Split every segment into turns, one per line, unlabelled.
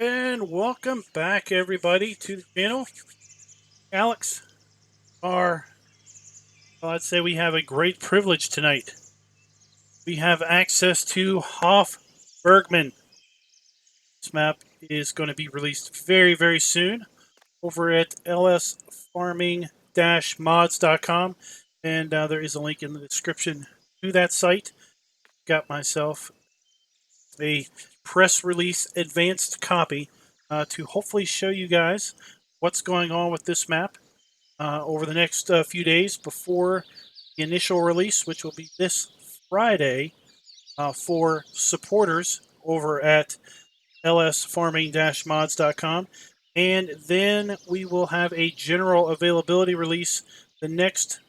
And welcome back, everybody, to the channel. Alex, I'd say we have a great privilege tonight. We have access to Hof Bergmann. This map is going to be released very, very soon over at lsfarming-mods.com. And there is a link in the description to that site. Got myself a press release advanced copy to hopefully show you guys what's going on with this map over the next few days before the initial release, which will be this Friday for supporters over at lsfarming-mods.com. And then we will have a general availability release the next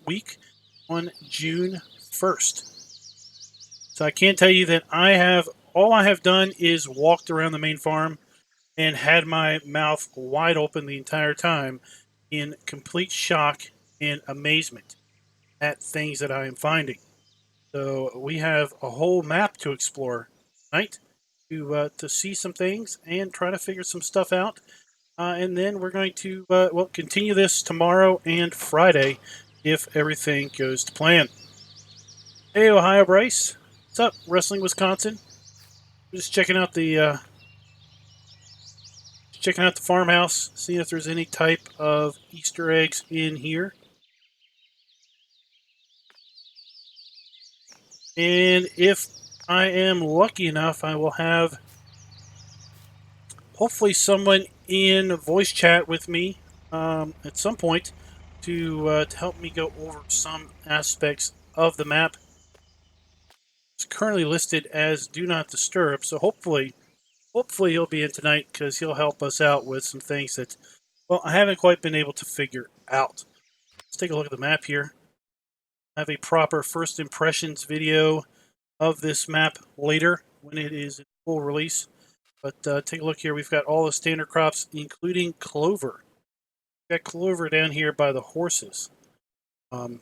week on June 1st. So I can tell you that all I have done is walked around the main farm and had my mouth wide open the entire time in complete shock and amazement at things that I am finding. So we have a whole map to explore tonight to see some things and try to figure some stuff out. And then we're going to continue this tomorrow and Friday if everything goes to plan. Hey, Ohio Bryce. What's up, Wrestling Wisconsin? Just checking out the farmhouse, seeing if there's any type of Easter eggs in here. And if I am lucky enough, I will have hopefully someone in voice chat with me at some point to help me go over some aspects of the map. It's currently listed as Do Not Disturb, so hopefully he'll be in tonight because he'll help us out with some things that, well, I haven't quite been able to figure out. Let's take a look at the map here. I have a proper first impressions video of this map later when it is in full release. But take a look here. We've got all the standard crops, including clover. We've got clover down here by the horses. So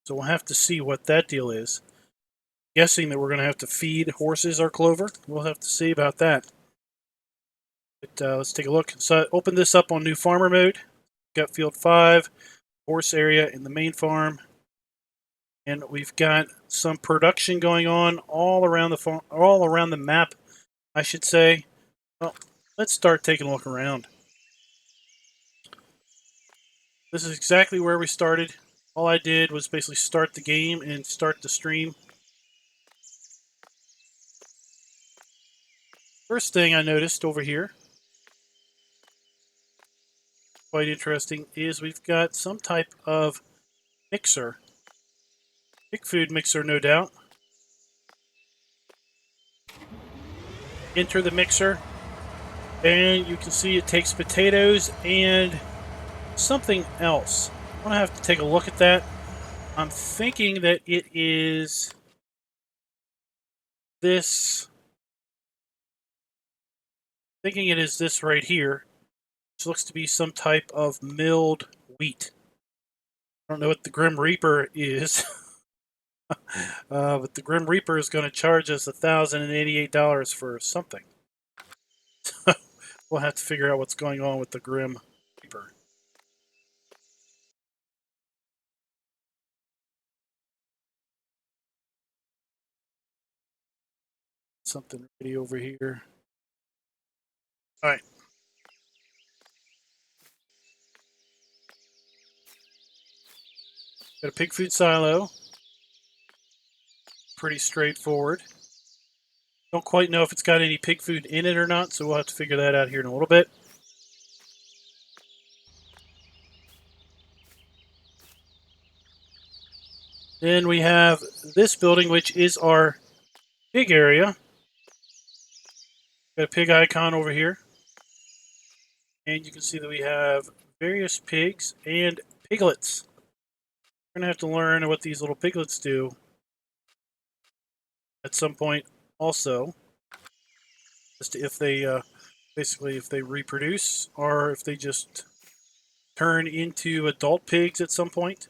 we'll have to see what that deal is. Guessing that we're going to have to feed horses our clover. We'll have to see about that. But let's take a look. So I opened this up on new farmer mode. Got field 5, horse area in the main farm. And we've got some production going on all around the farm, all around the map, I should say. Well, let's start taking a look around. This is exactly where we started. All I did was basically start the game and start the stream. First thing I noticed over here, quite interesting, is we've got some type of mixer. Pig food mixer, no doubt. Enter the mixer, and you can see it takes potatoes and something else. I'm going to have to take a look at that. I'm thinking that it is this. Thinking it is this right here, which looks to be some type of milled wheat. I don't know what the Grim Reaper is, but the Grim Reaper is going to charge us $1,088 for something. We'll have to figure out what's going on with the Grim Reaper. Something ready over here. All right. Got a pig food silo. Pretty straightforward. Don't quite know if it's got any pig food in it or not, so we'll have to figure that out here in a little bit. Then we have this building, which is our pig area. Got a pig icon over here. And you can see that we have various pigs and piglets. We're going to have to learn what these little piglets do at some point also. Just if they, basically if they reproduce or if they just turn into adult pigs at some point.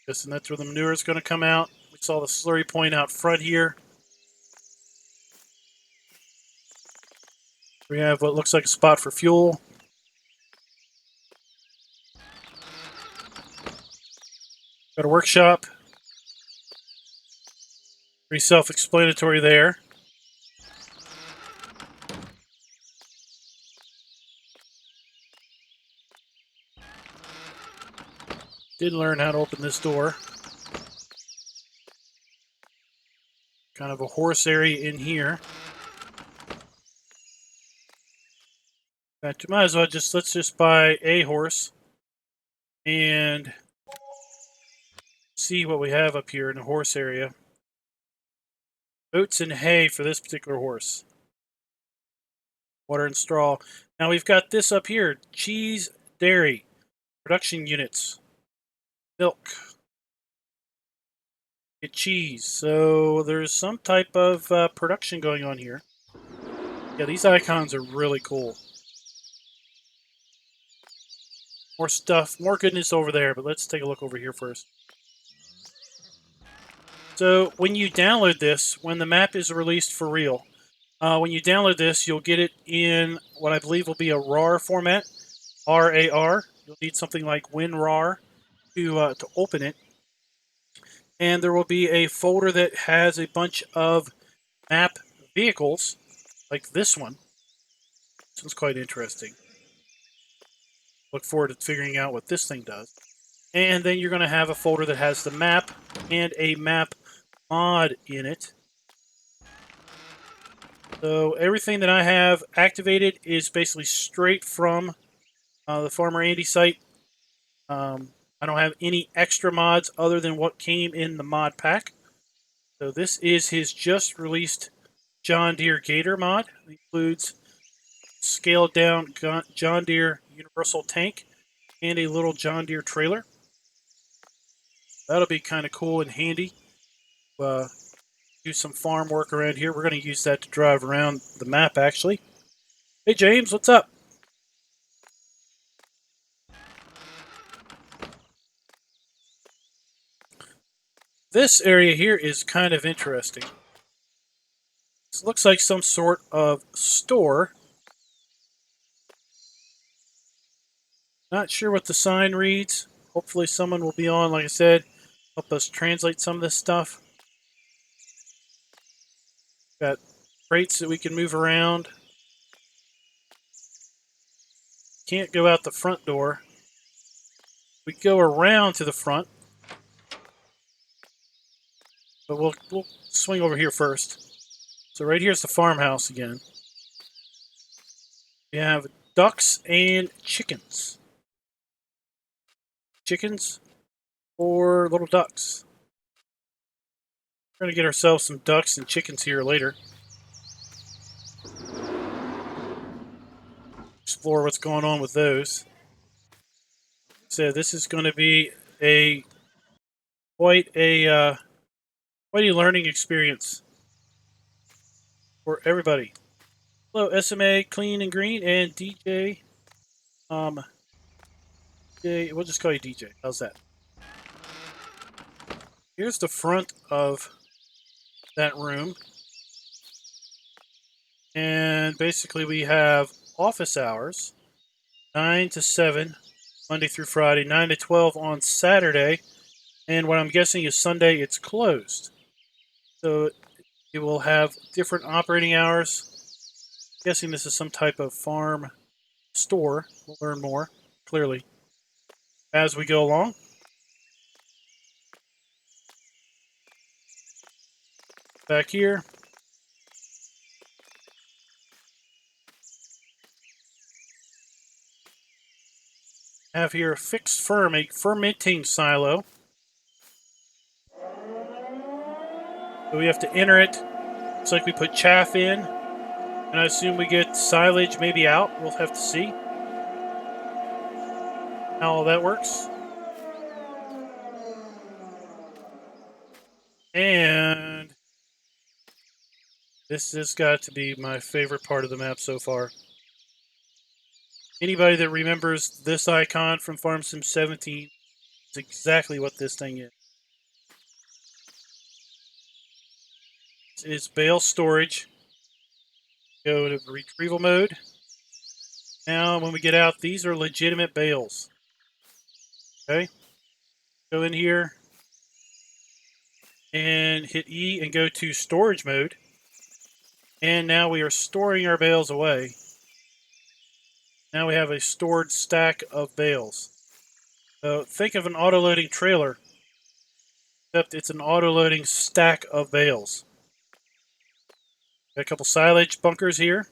Guessing that's where the manure is going to come out. We saw the slurry point out front here. We have what looks like a spot for fuel. Got a workshop. Pretty self-explanatory there. Did learn how to open this door. Kind of a horse area in here. In fact, you might as well let's just buy a horse and see what we have up here in the horse area. Oats and hay for this particular horse. Water and straw. Now we've got this up here. Cheese, dairy, production units, milk, get cheese. So there's some type of production going on here. Yeah, these icons are really cool. More stuff, more goodness over there, but let's take a look over here first. So when you download this, when the map is released for real, when you download this, you'll get it in what I believe will be a RAR format, RAR. You'll need something like WinRAR to open it. And there will be a folder that has a bunch of map vehicles, like this one. This one's quite interesting. Look forward to figuring out what this thing does. And then you're going to have a folder that has the map and a map mod in it. So everything that I have activated is basically straight from the Farmer Andy site. I don't have any extra mods other than what came in the mod pack. So this is his just released John Deere Gator mod. It includes scaled down John Deere Universal Tank and a little John Deere trailer. That'll be kind of cool and handy. Do some farm work around here. We're going to use that to drive around the map, actually. Hey, James, what's up? This area here is kind of interesting. This looks like some sort of store. Not sure what the sign reads. Hopefully someone will be on, like I said, help us translate some of this stuff. Got crates that we can move around. Can't go out the front door. We go around to the front. But we'll swing over here first. So right here's the farmhouse again. We have ducks and chickens. Chickens or little ducks. We're going to get ourselves some ducks and chickens here later. Explore what's going on with those. So this is going to be quite a learning experience for everybody. Hello, SMA, Clean and Green, and DJ. We'll just call you DJ. How's that? Here's the front of that room. And basically we have office hours, 9 to 7, Monday through Friday, 9 to 12 on Saturday. And what I'm guessing is Sunday it's closed. So it will have different operating hours. I'm guessing this is some type of farm store. We'll learn more, clearly, as we go along. Back here. Have here a fixed firm, a fermenting silo. So we have to enter it. Looks like we put chaff in. And I assume we get silage maybe out. We'll have to see how all that works. And this has got to be my favorite part of the map so far. Anybody that remembers this icon from Farm Sim 17 is exactly what this thing is. This is bale storage. Go to retrieval mode. Now, when we get out, these are legitimate bales. Okay. Go in here and hit E and go to storage mode. And now we are storing our bales away. Now we have a stored stack of bales. So think of an auto-loading trailer, except it's an auto-loading stack of bales. Got a couple silage bunkers here.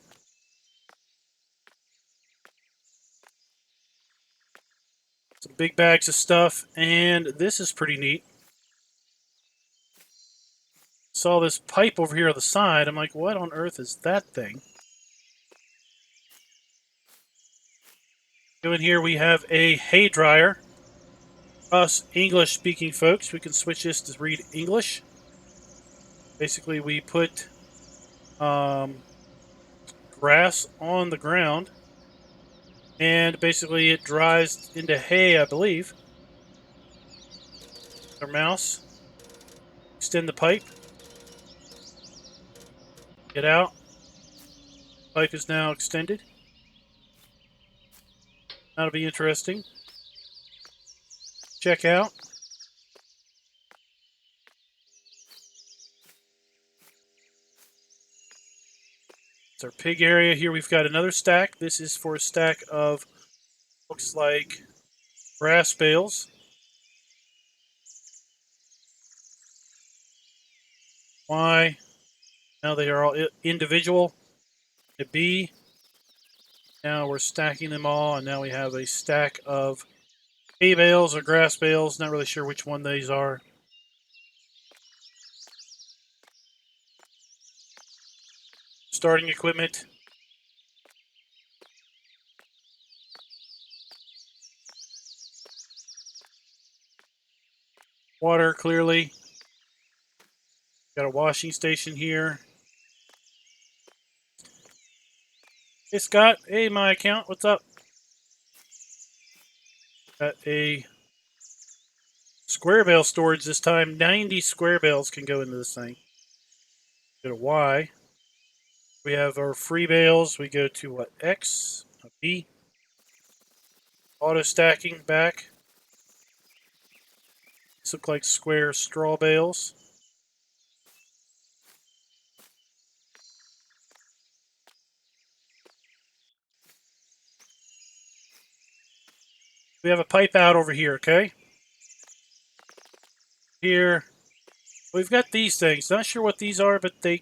Some big bags of stuff, and this is pretty neat. Saw this pipe over here on the side. I'm like, what on earth is that thing? So in here we have a hay dryer. Us English-speaking folks, we can switch this to read English. Basically, we put grass on the ground, and basically it dries into hay, I believe. Our mouse. Extend the pipe. Get out. Pipe is now extended. That'll be interesting. Check out. It's our pig area. Here we've got another stack. This is for a stack of, looks like, grass bales. Y. Now they are all individual. A B. Now we're stacking them all, and now we have a stack of hay bales or grass bales. Not really sure which one these are. Starting equipment. Water, clearly. Got a washing station here. Hey, Scott. Hey, my account. What's up? Got a square bale storage this time. 90 square bales can go into this thing. Go to Y. We have our free bales. We go to what? X. B. Auto stacking back. These look like square straw bales. We have a pipe out over here, okay? Here, we've got these things. Not sure what these are, but they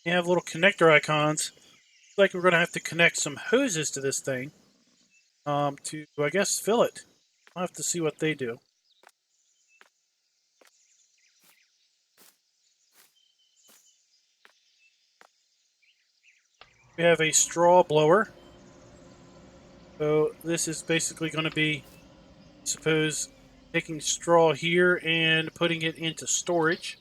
have little connector icons. Looks like we're going to have to connect some hoses to this thing to, I guess, fill it. I'll have to see what they do. We have a straw blower. So this is basically going to be, I suppose, taking straw here and putting it into storage.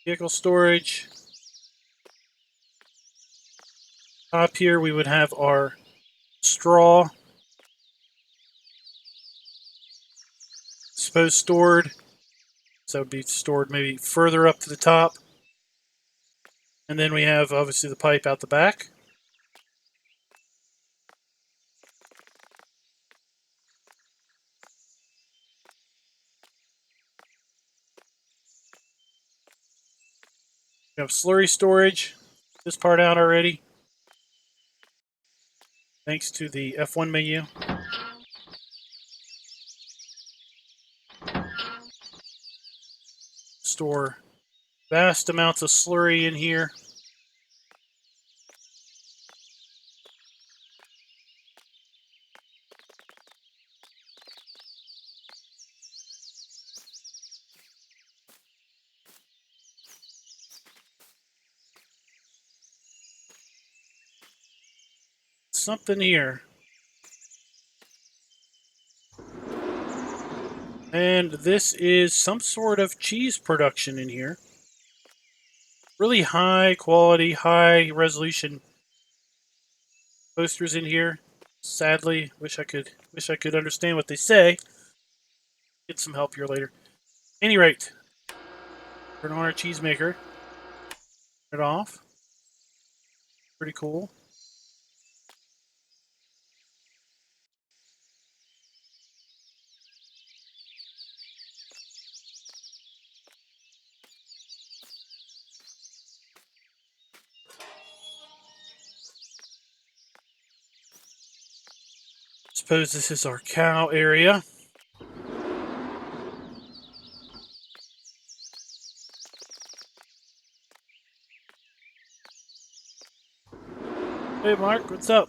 Vehicle storage. Top here we would have our straw. Suppose stored. So that would be stored maybe further up to the top. And then we have obviously the pipe out the back. We have slurry storage. This part out already. Thanks to the F1 menu. Store vast amounts of slurry in here. Something here. And this is some sort of cheese production in here. Really high quality, high resolution posters in here. Sadly, wish I could understand what they say. Get some help here later. Any rate, turn on our cheese maker. Turn it off. Pretty cool. Suppose this is our cow area. Hey Mark, what's up?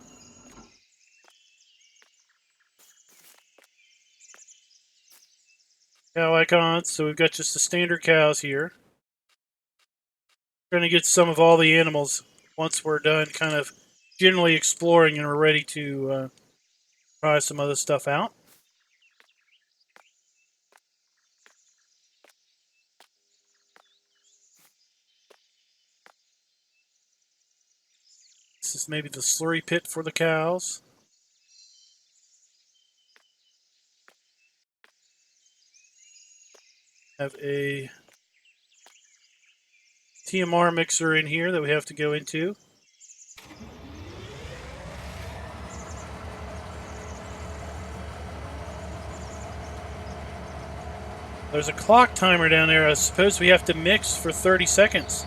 Cow icons. So we've got just the standard cows here. We're going to get some of all the animals once we're done kind of generally exploring and we're ready to try some other stuff out. This is maybe the slurry pit for the cows. Have a TMR mixer in here that we have to go into. There's a clock timer down there. I suppose we have to mix for 30 seconds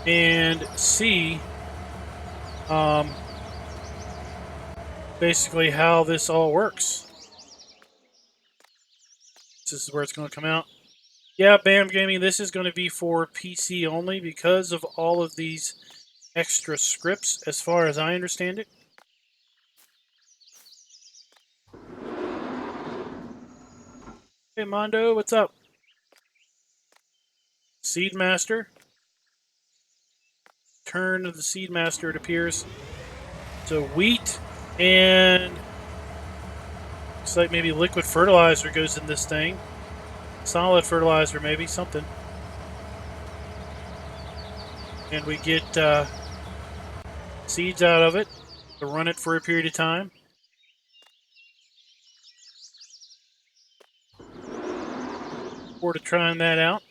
and see basically how this all works. This is where it's going to come out. Yeah, BAM Gaming, this is going to be for PC only because of all of these extra scripts, as far as I understand it. Hey, Mondo, what's up? Seedmaster. Turn of the Seedmaster, it appears. So wheat and looks like maybe liquid fertilizer goes in this thing. Solid fertilizer, maybe, something. And we get seeds out of it to run it for a period of time. Forward to trying that out.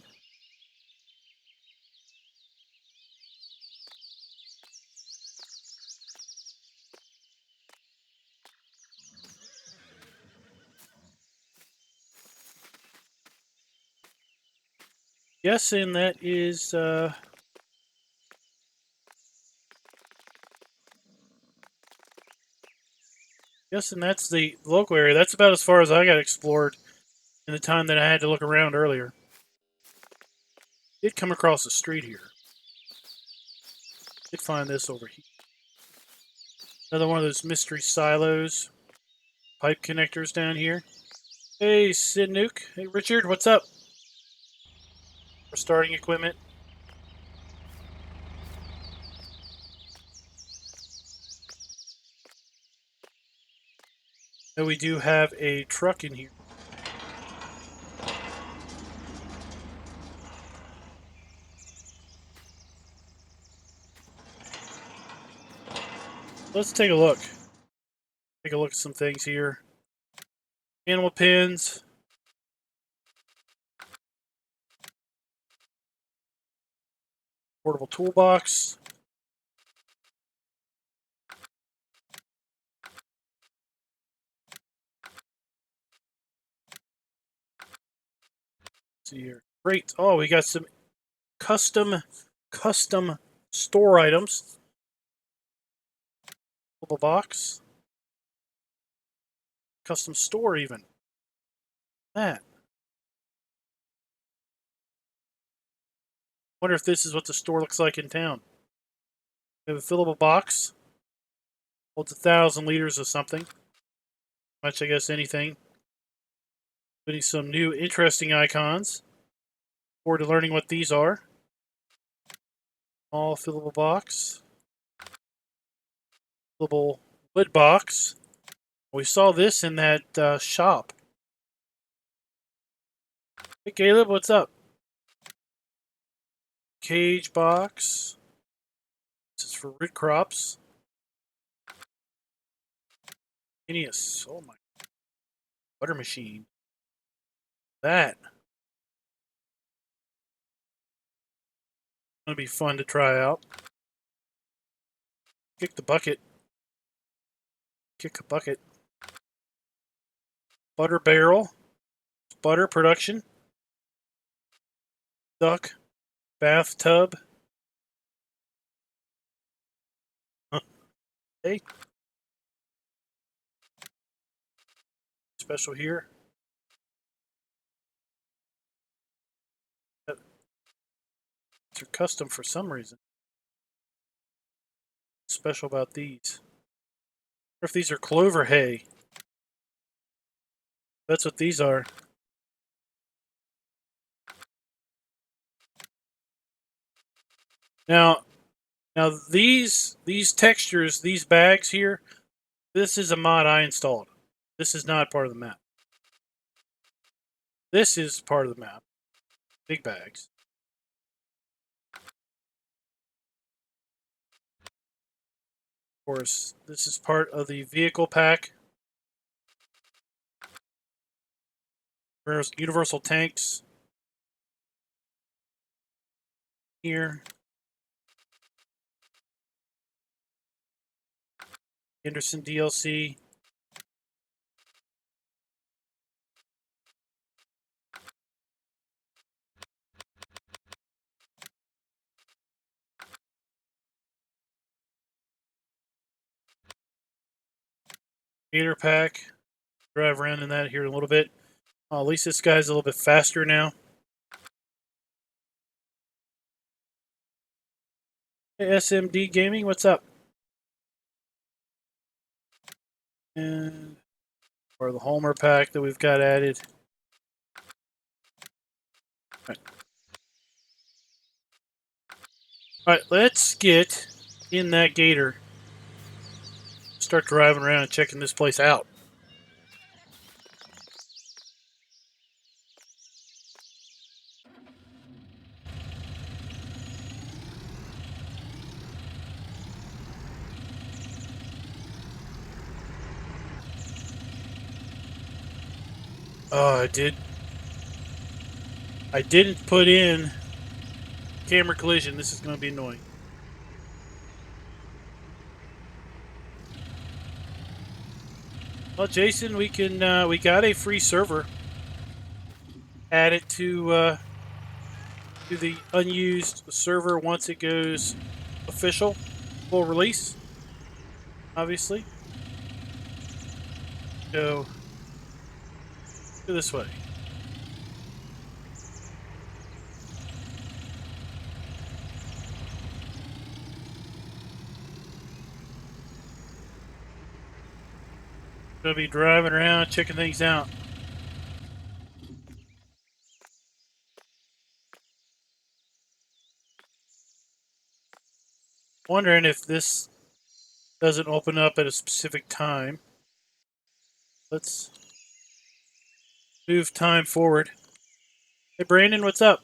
Guessing that is guessing that's the local area. That's about as far as I got explored in the time that I had to look around earlier. Did come across the street here. Did find this over here. Another one of those mystery silos. Pipe connectors down here. Hey, Sid Nuke. Hey, Richard, what's up? We're starting equipment. And we do have a truck in here. Let's take a look. Take a look at some things here. Animal pens. Portable toolbox. Let's see here. Great. Oh, we got some custom store items. Little box. Custom store even. That. Wonder if this is what the store looks like in town. We have a fillable box. Holds 1,000 liters of something. Much, I guess, anything. Putting some new interesting icons. Forward to learning what these are. All fillable box. Fillable wood box. We saw this in that shop. Hey Caleb, what's up? Cage box. This is for root crops. Genius. Oh my. Butter machine. That. Gonna be fun to try out. Kick the bucket. Kick a bucket. Butter barrel. Butter production. Duck. Bathtub. Hey. Special here. They're custom for some reason. Special about these. Or if these are clover hay. That's what these are. Now these textures, these bags here, this is a mod I installed. This is not part of the map. This is part of the map. Big bags. Of course, this is part of the vehicle pack. Universal tanks. Here. Henderson DLC. Gator pack. Drive around in that here in a little bit. At least this guy's a little bit faster now. Hey, SMD Gaming, what's up? And or the Homer pack that we've got added. Alright, let's get in that gator. Start driving around and checking this place out. Oh, I didn't put in camera collision. This is going to be annoying. Well, Jason, we got a free server. Add it to the unused server once it goes official, full release. Obviously, go this way. Gonna be driving around, checking things out. Wondering if this doesn't open up at a specific time. Let's move time forward. Hey, Brandon, what's up?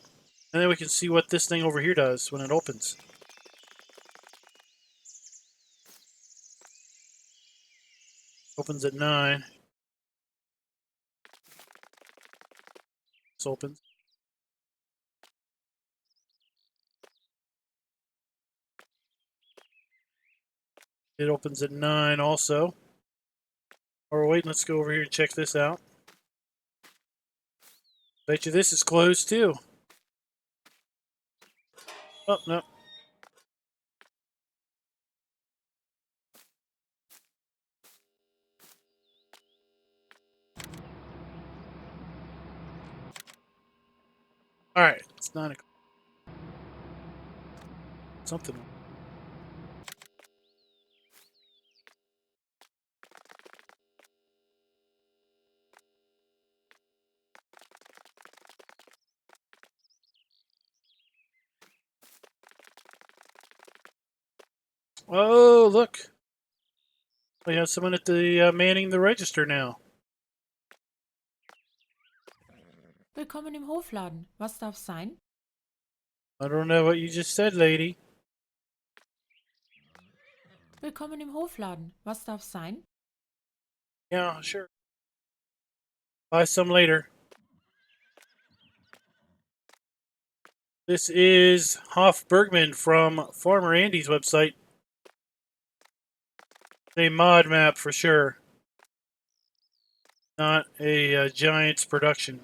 And then we can see what this thing over here does when it opens. Opens at 9. This opens. It opens at 9 also. Or wait, let's go over here and check this out. Bet you this is closed too. Oh, no. Alright, it's 9 o'clock. Something. Oh, look. We have someone at the manning the register now.
Willkommen im Hofladen. Was darf sein?
I don't know what you just said, lady.
Willkommen im Hofladen. Was darf sein?
Yeah, sure. Buy some later. This is Hof Bergmann from Farmer Andy's website. A mod map for sure. Not a Giants production.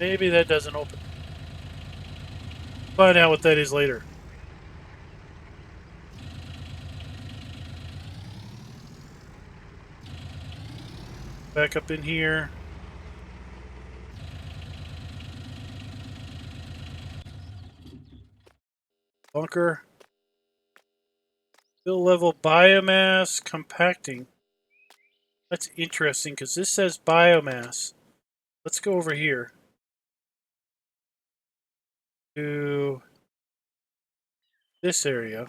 Maybe that doesn't open. Find out what that is later. Back up in here. Bunker. Fill level biomass compacting. That's interesting because this says biomass. Let's go over here to this area.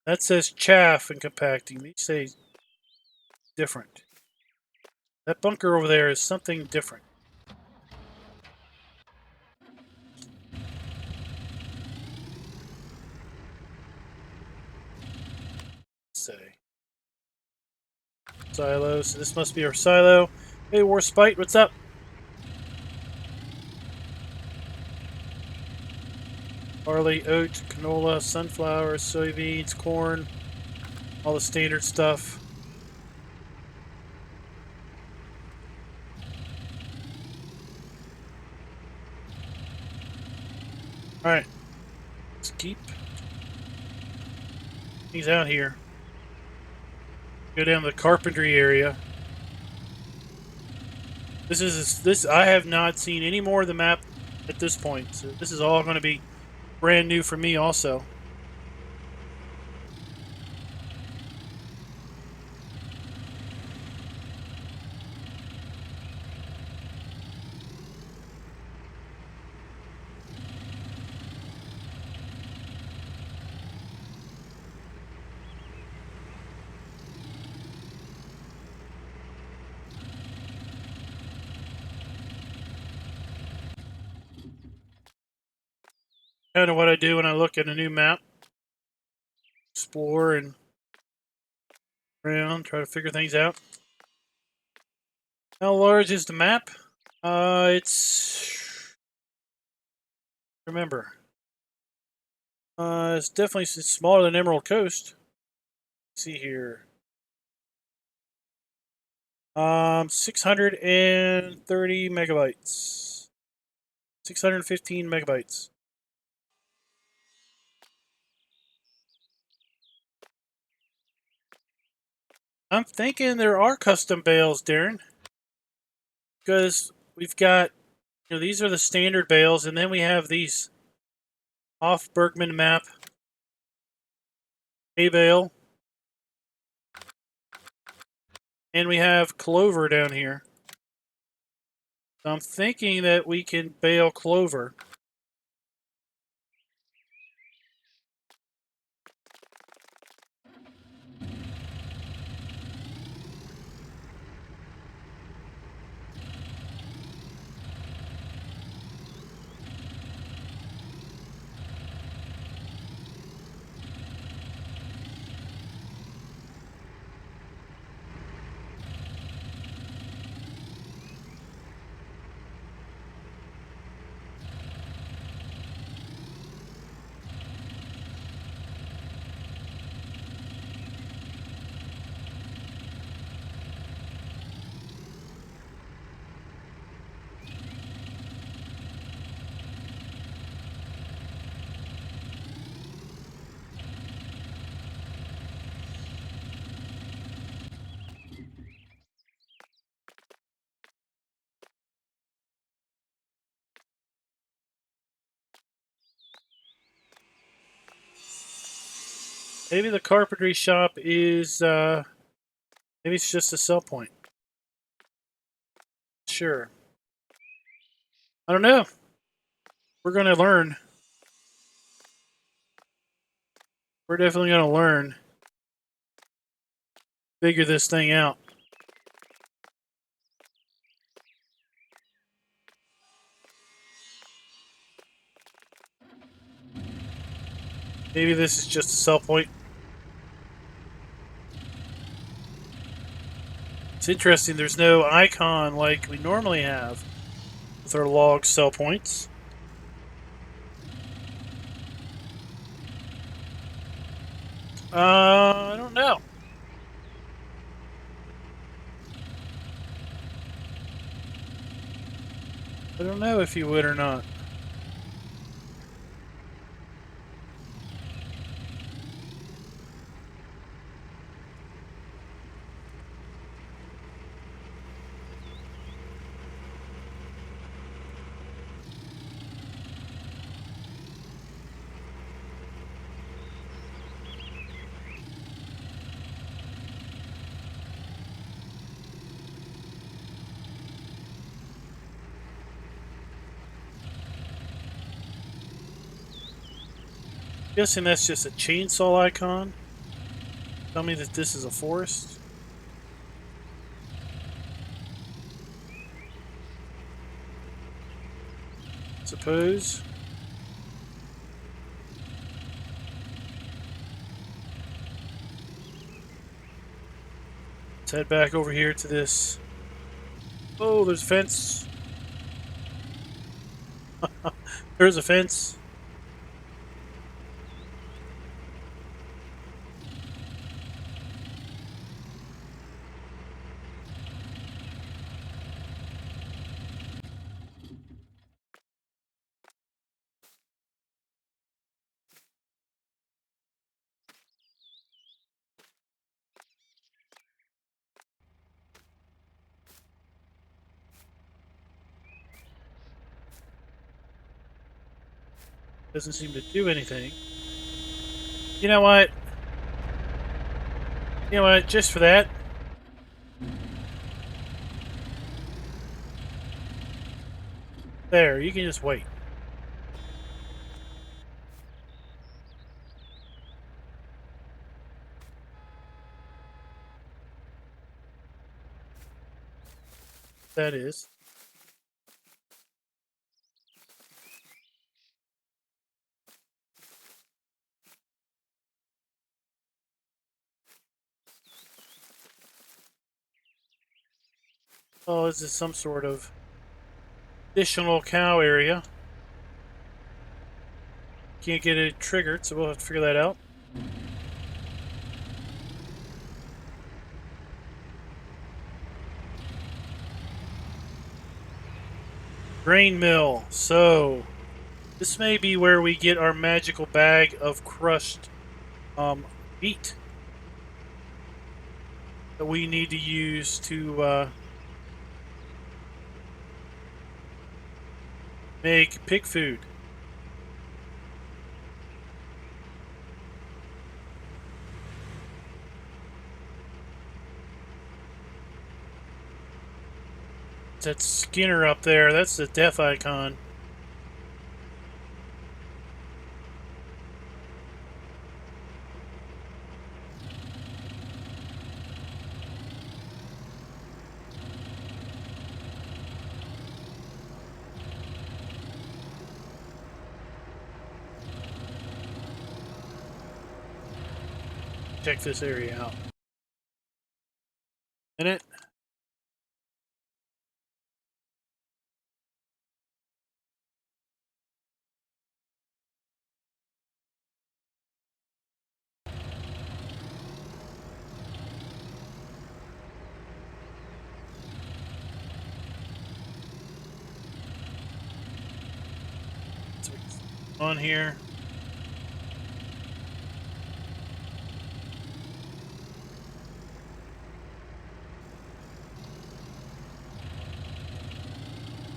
That says chaff and compacting. These say different. That bunker over there is something different. Let's say silo. So this must be our silo. Hey, Warspite, what's up? Barley, oat, canola, sunflower, soybeans, corn, all the standard stuff. Alright, let's keep things out here. Go down to the carpentry area. This I have not seen any more of the map at this point, so this is all going to be brand new for me also. Kind of what I do when I look at a new map. Explore and around, try to figure things out. How large is the map? It's remember. It's definitely smaller than Emerald Coast. Let's see here. 630 megabytes. 615 megabytes. I'm thinking there are custom bales, Darren. Because we've got, these are the standard bales, and then we have these Hof Bergmann map A bale. And we have Clover down here. So I'm thinking that we can bale Clover. Maybe the carpentry shop is, maybe it's just a sell point. Sure. I don't know. We're going to learn. We're definitely going to learn. Figure this thing out. Maybe this is just a sell point. It's interesting, there's no icon like we normally have with our log sell points. I don't know. I don't know if you would or not. Guessing that's just a chainsaw icon. Tell me that this is a forest. Suppose. Let's head back over here to this. Oh, there's a fence. There's a fence. Doesn't seem to do anything. You know what? You know what? Just for that. There, you can just wait. That is. Oh, this is some sort of additional cow area. Can't get it triggered, so we'll have to figure that out. Grain mill. So, this may be where we get our magical bag of crushed wheat that we need to use to make pig food. That Skinner up there, that's the death icon. Check this area out. Minute. On here.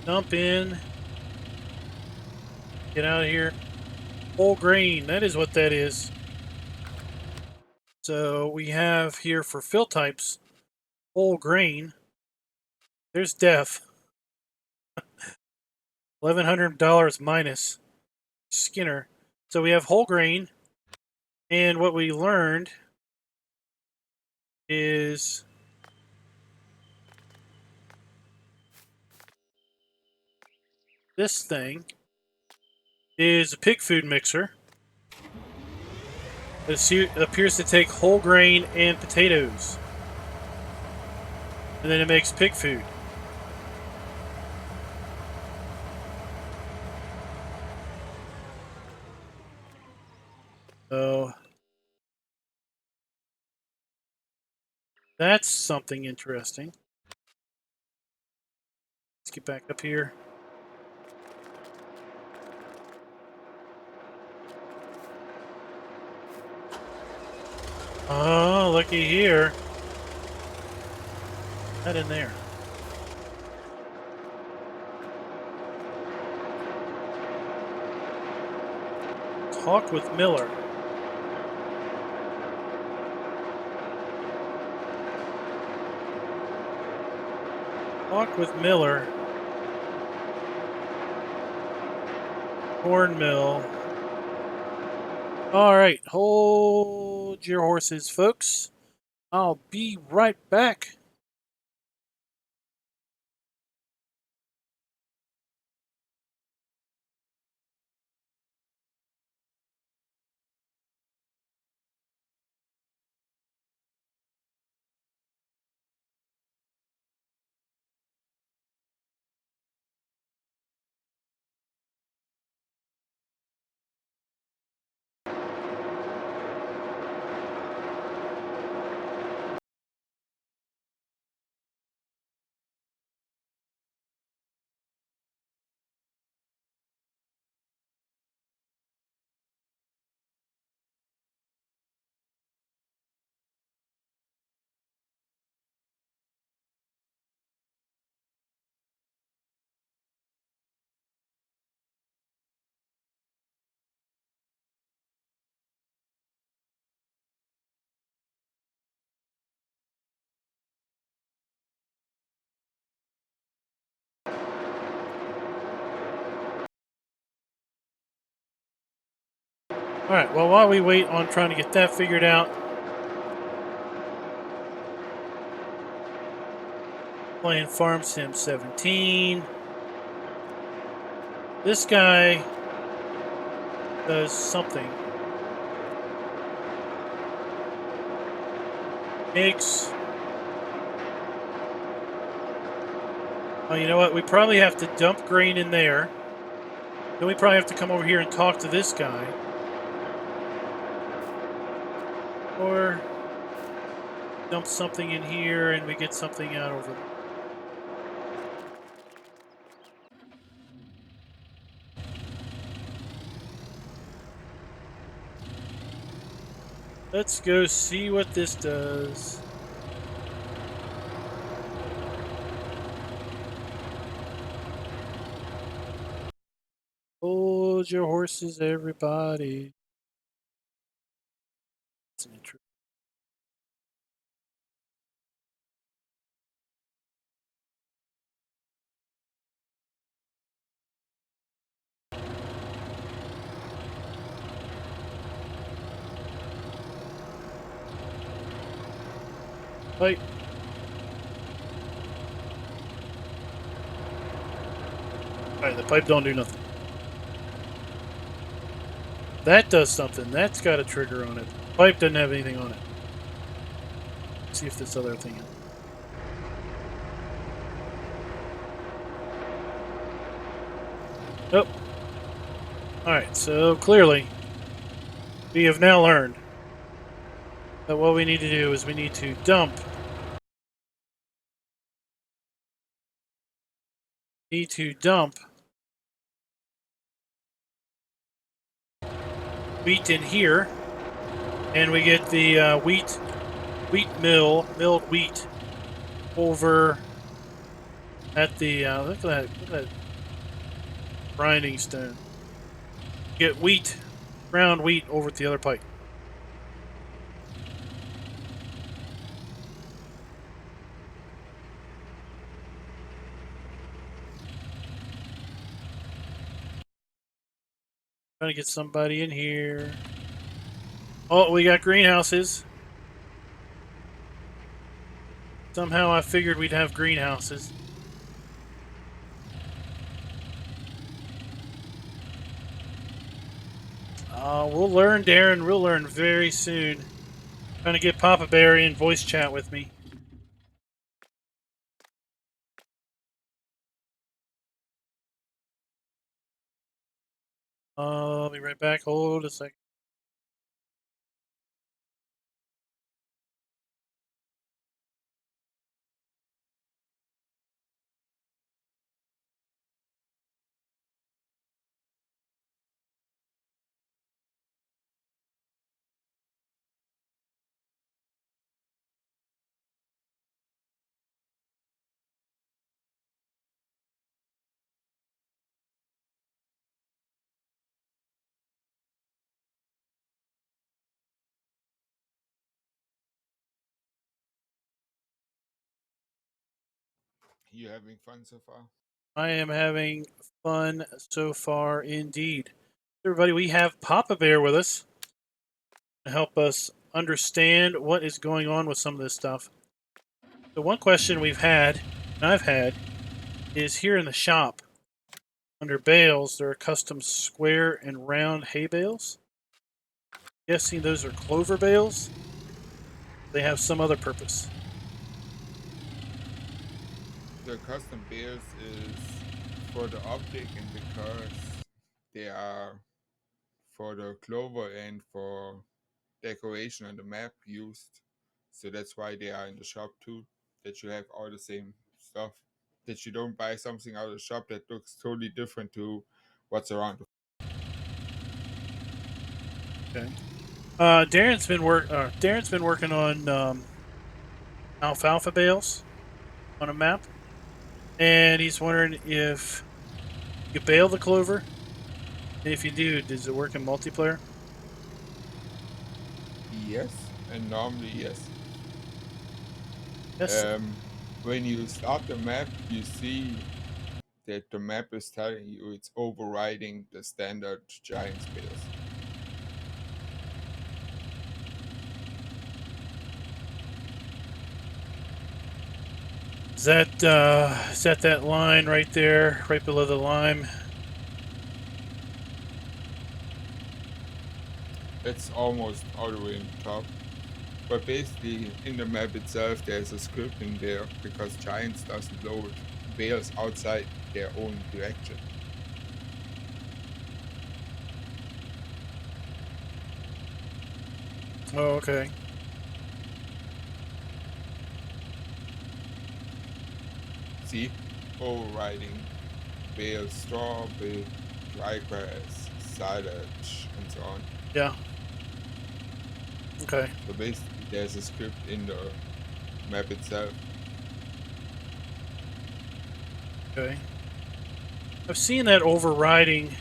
Dump in. Get out of here. Whole grain, that is what that is. So we have here for fill types, whole grain. There's death. $1,100 minus Skinner. So we have whole grain. And what we learned is this thing is a pig food mixer. It appears to take whole grain and potatoes. And then it makes pig food. So that's something interesting. Let's get back up here. Oh, looky here. That in there. Talk with Miller. Talk with Miller. Corn mill. All right, hold your horses, folks. I'll be right back. All right, well, while we wait on trying to get that figured out, playing Farm Sim 17. This guy does something. Makes. Oh, you know what? We probably have to dump grain in there. Then we probably have to come over here and talk to this guy. Or dump something in here and we get something out over there. Let's go see what this does. Hold your horses, everybody. That's an intro. Pipe. Alright, the pipe don't do nothing. That does something. That's got a trigger on it. The pipe doesn't have anything on it. Let's see if this other thing is. Oh. Alright, so clearly we have now learned that what we need to do is we need to dump. Need to dump wheat in here, and we get the wheat milled wheat over at the look at that grinding stone. Get wheat, ground wheat over at the other pipe. Trying to get somebody in here. Oh, we got greenhouses. Somehow I figured we'd have greenhouses. We'll learn, Darren. We'll learn very soon. Trying to get Papa Bear in voice chat with me. I'll be right back. Hold a second.
You having fun so far?
I am having fun so far indeed. Everybody, we have Papa Bear with us to help us understand what is going on with some of this stuff. So one question we've had, and I've had, is here in the shop. Under bales, there are custom square and round hay bales. Guessing those are Clover bales. They have some other purpose.
The custom bears is for the optic and because they are for the clover and for decoration on the map used. So that's why they are in the shop too. That you have all the same stuff. That you don't buy something out of the shop that looks totally different to what's around.
Okay. Darren's been working on alfalfa bales on a map, and he's wondering if you bale the clover, and if you do, does it work in multiplayer?
Yes, and normally yes.
Yes.
When you start the map, you see that the map is telling you it's overriding the standard giant spells.
Is that line right there, right below the lime?
It's almost all the way in the top. But basically, in the map itself, there's a script in there because Giants doesn't load bales outside their own direction.
Oh, okay.
See? Overriding bale straw, bale dry grass, silage, and so on.
Yeah. Okay.
So basically, there's a script in the map itself.
Okay. I've seen that overriding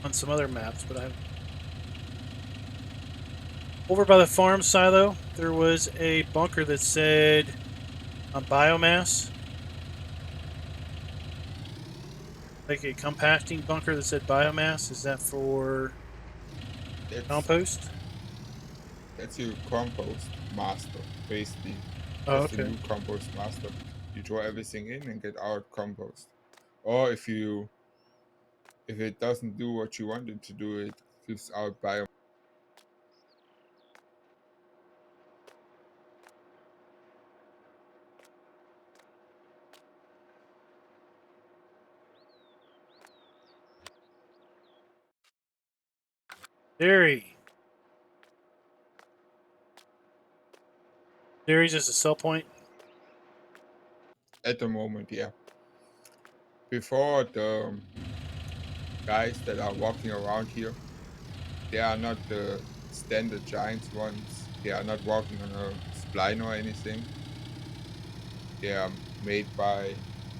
on some other maps, but I've over by the farm silo, there was a bunker that said biomass, like a compacting bunker that said biomass. Is that for
That's
compost?
that's your compost master, basically.
Oh,
That's the
okay.
new compost master. You draw everything in and get out compost. Or if it doesn't do what you want it to do, it gives out bio.
Dairy. Dairy's just a sell point.
At the moment, yeah. Before the guys that are walking around here, they are not the standard giants ones. They are not walking on a spline or anything. They are made by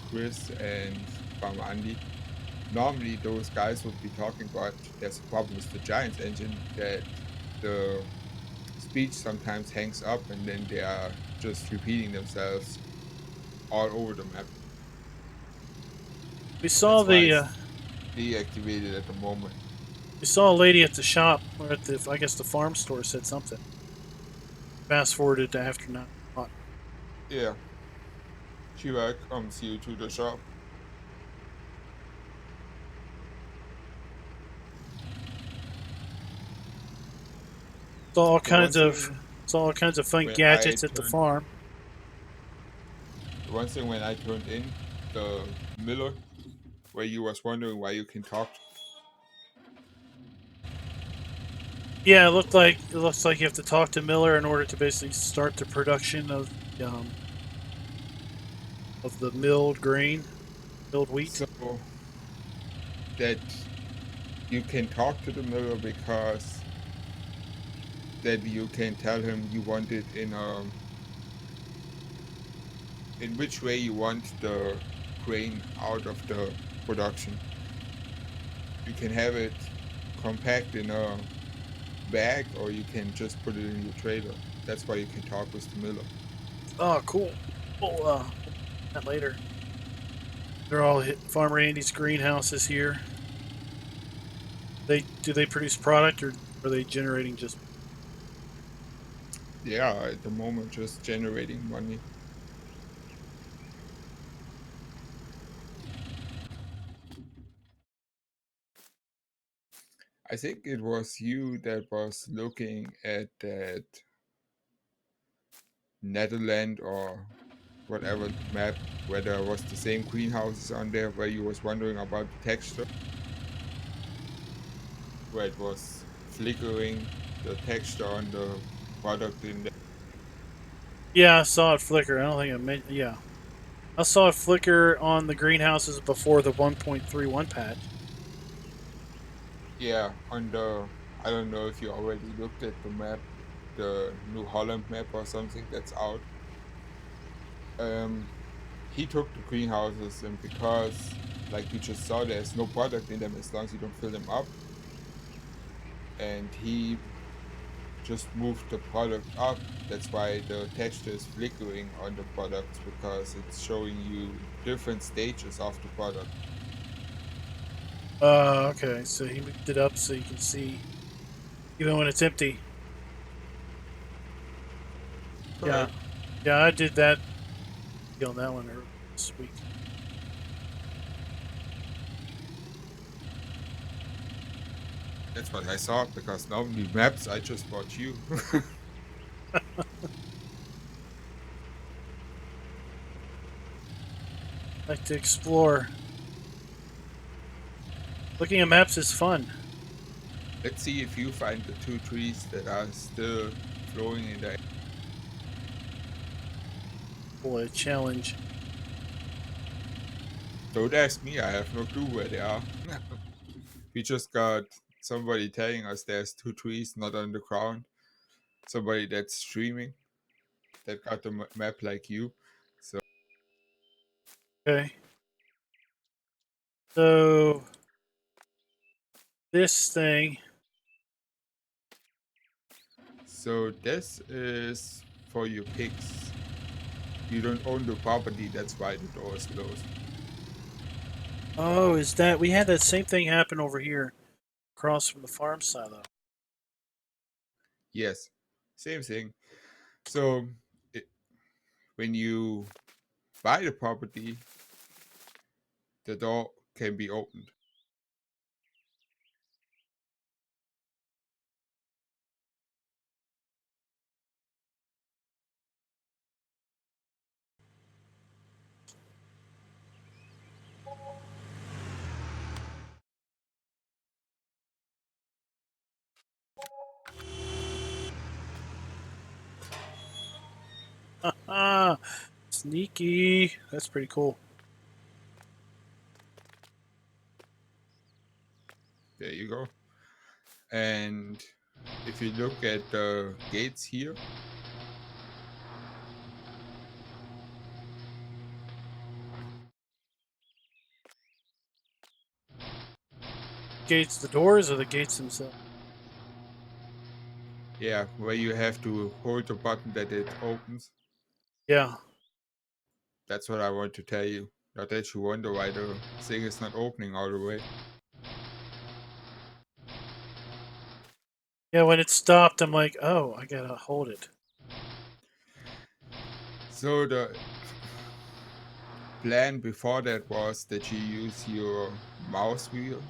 Chris and Farmer Andy. Normally, those guys would be talking about there's a problem with the Giants engine that the speech sometimes hangs up and then they are just repeating themselves all over the map.
We saw
That's why
the
it's deactivated at the moment.
we saw a lady at the shop or at the I guess the farm store said something. Fast forwarded to after 9 o'clock.
Yeah, she welcomes you to the shop.
Saw all
The one
kinds of
thing
saw all kinds of fun
when I
gadgets at the
turned
farm.
the one thing when I turned in the miller where you was wondering why you can talk.
Yeah, it looks like you have to talk to Miller in order to basically start the production of the milled grain, milled wheat.
So that you can talk to the miller because that you can tell him you want it in which way you want the grain out of the production. You can have it compact in a bag or you can just put it in your trailer. That's why you can talk with the miller.
Oh, cool. We'll that later. They're all Farmer Andy's greenhouses here. They produce product or are they generating just?
Yeah, at the moment just generating money. I think it was you that was looking at that Netherlands or whatever map where there was the same greenhouses on there where you was wondering about the texture, where it was flickering the texture on the product in there.
Yeah, I saw it flicker. I don't think I meant. Yeah, I saw it flicker on the greenhouses before the 1.31 patch.
Yeah, on the I don't know if you already looked at the map, the New Holland map or something that's out. Um, he took the greenhouses and because like you just saw there's no product in them as long as you don't fill them up, and he just moved the product up. That's why the texture is flickering on the products because it's showing you different stages of the product.
Okay. So he moved it up so you can see even when it's empty. Yeah,
Correct.
yeah, I did that on that one earlier this week.
That's what I saw because normally maps I just bought you.
Like to explore. Looking at maps is fun.
Let's see if you find the two trees that are still flowing in the.
Boy, a challenge.
Don't ask me, I have no clue where they are. We just got somebody telling us there's two trees not on the ground. Somebody that's streaming that got the map like you. So,
Okay. So this thing.
so this is for your pigs. You don't own the property, that's why the door is closed.
Oh, is that we had that same thing happen over here across from the farm silo?
Yes, same thing. So it, when you buy the property, the door can be opened.
Ah, sneaky. That's pretty cool.
There you go. And if you look at the gates here,
Gates, the doors, or the gates themselves?
yeah, where you have to hold the button that it opens.
Yeah.
That's what I want to tell you. Not that you wonder why the thing is not opening all the way.
Yeah, when it stopped, I'm like, oh, I gotta hold it.
So the plan before that was that you use your mouse wheel,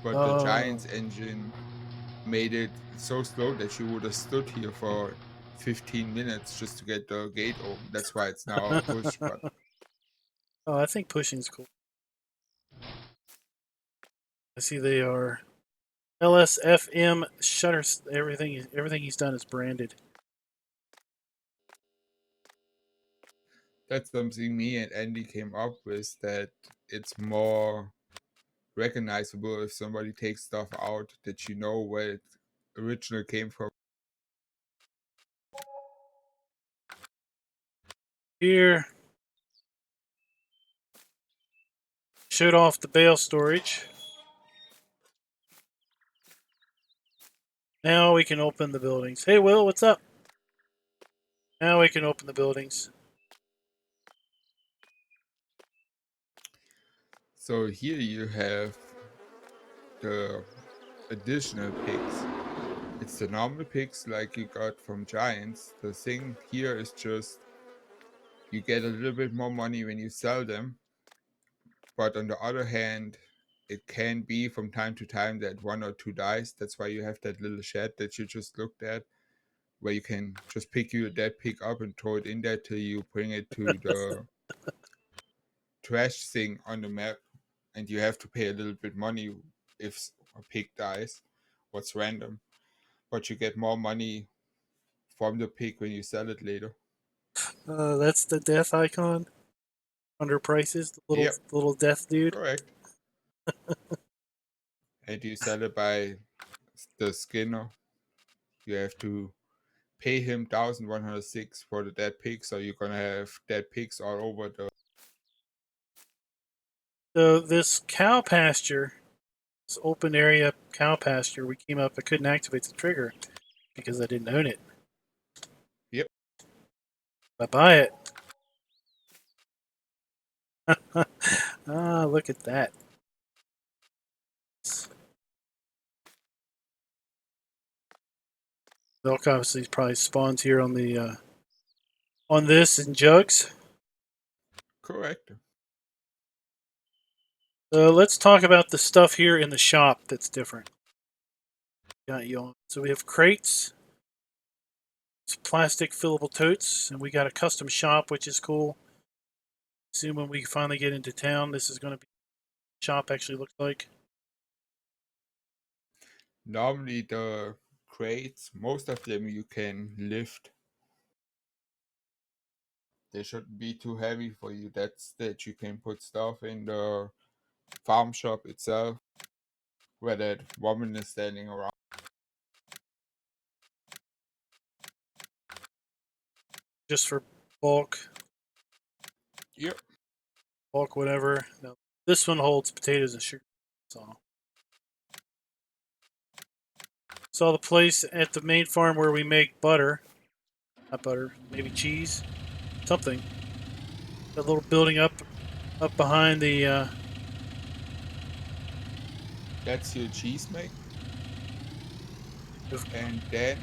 but the
Oh,
Giants engine made it so slow that you would have stood here for 15 minutes just to get the gate open. That's why it's now a push button.
Oh, I think pushing's cool. I see they are LSFM shutters. Everything he's done is branded.
That's something me and Andy came up with, that it's more recognizable if somebody takes stuff out that you know where it originally came from.
Here, showed off the bale storage. Now we can open the buildings. Hey, Will, what's up? Now we can open the buildings.
So here you have the additional picks. It's the normal picks like you got from Giants. The thing here is just you get a little bit more money when you sell them, but on the other hand, it can be from time to time that one or two dies. That's why you have that little shed that you just looked at, where you can just pick you that pick up and throw it in there till you bring it to the trash thing on the map, and you have to pay a little bit money if a pig dies. What's random, but you get more money from the pig when you sell it later.
That's the death icon under prices. The
Yep,
little death dude.
correct. And you sell it by the skinner. You have to pay him 1,106 for the dead pig, so you're gonna have dead pigs all over the.
So this cow pasture, this open area cow pasture, we came up. I couldn't activate the trigger because I didn't own it.
Yep.
I buy it. Ah, look at that. Milk obviously probably spawns here on the on this in jugs.
Correct.
So let's talk about the stuff here in the shop that's different. Got you on. So we have crates, it's plastic fillable totes, and we got a custom shop, which is cool. Soon when we finally get into town, this is going to be what the shop actually looks like.
Normally the crates, most of them you can lift. They shouldn't be too heavy for you. That's that you can put stuff in the farm shop itself, where that woman is standing around.
Just for bulk,
Yep.
bulk whatever. No, this one holds potatoes and sugar. That's all. Saw the place at the main farm where we make butter. Not butter, maybe cheese. Something. That little building up behind the
That's your cheese make. And then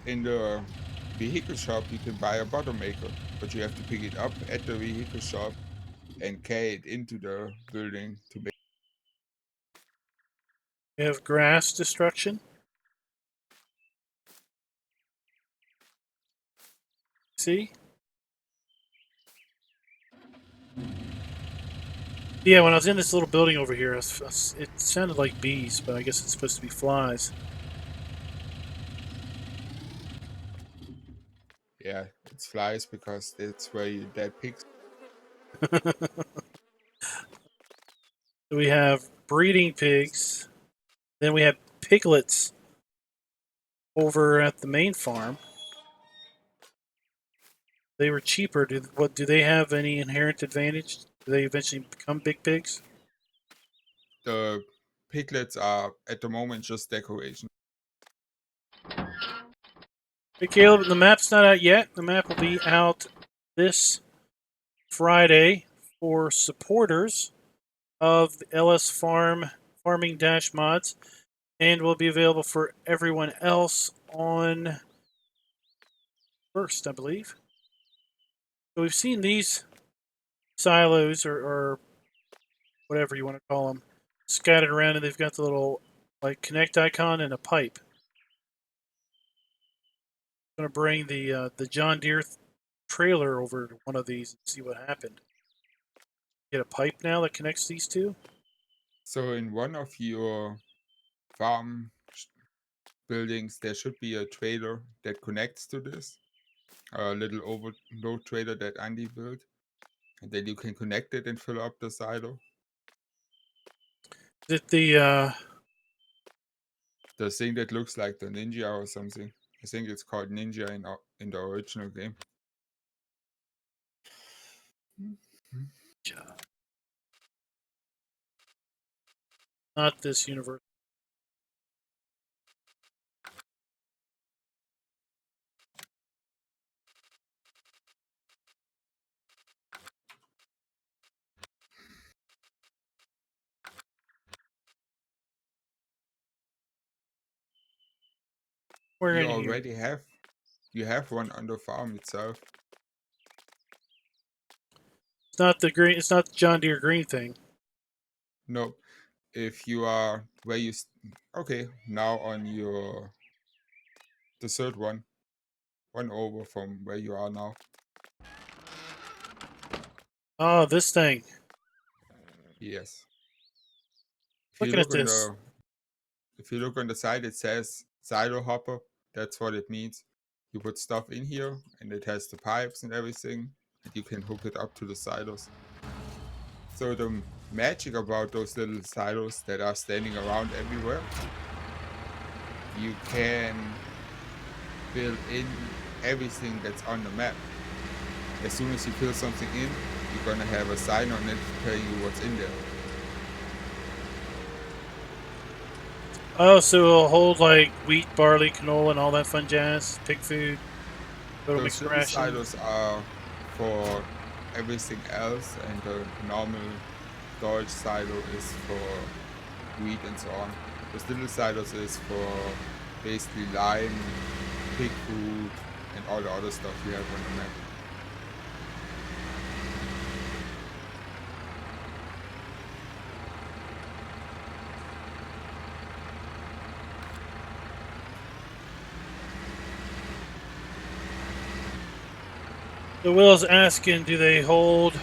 in the vehicle shop you can buy a butter maker, but you have to pick it up at the vehicle shop and carry it into the building to make.
we have grass destruction. See? Yeah, when I was in this little building over here, it sounded like bees, but I guess it's supposed to be flies.
Yeah, it's flies because that's where you dead pigs.
So we have breeding pigs. Then we have piglets over at the main farm. They were cheaper. Do they have any inherent advantage? Do they eventually become big pigs?
The piglets are at the moment just decoration.
Hey, Caleb, the map's not out yet. The map will be out this Friday for supporters of the LS Farming Dash mods, and will be available for everyone else on 1st, I believe. So we've seen these silos or whatever you want to call them scattered around, and they've got the little like connect icon and a pipe. I'm gonna bring the John Deere trailer over to one of these and see what happened. Get a pipe now that connects these two.
So in one of your farm buildings, there should be a trailer that connects to this. A little overload trailer that Andy built. And then you can connect it and fill up the silo.
Is it the
The thing that looks like the Ninja or something. I think it's called Ninja in the original game.
not this universe? We're
You
in here.
already have one on the farm itself.
It's not the green. It's not the John Deere green thing.
No, if you are where you okay, now on the third one over from where you are now.
Oh, this thing.
Yes.
Looking at this.
If you look on the side, it says silo hopper. That's what it means. You put stuff in here, and it has the pipes and everything, and you can hook it up to the silos. So the magic about those little silos that are standing around everywhere, you can fill in everything that's on the map. As soon as you fill something in, you're gonna have a sign on it telling you what's in there.
Oh, so it'll hold like wheat, barley, canola, and all that fun jazz. Pig food. Little
Those
mixed
little
ration.
silos are for everything else, and the normal storage silo is for wheat and so on. Those little silos is for basically lime, pig food, and all the other stuff you have on the map.
So Will's asking, do they hold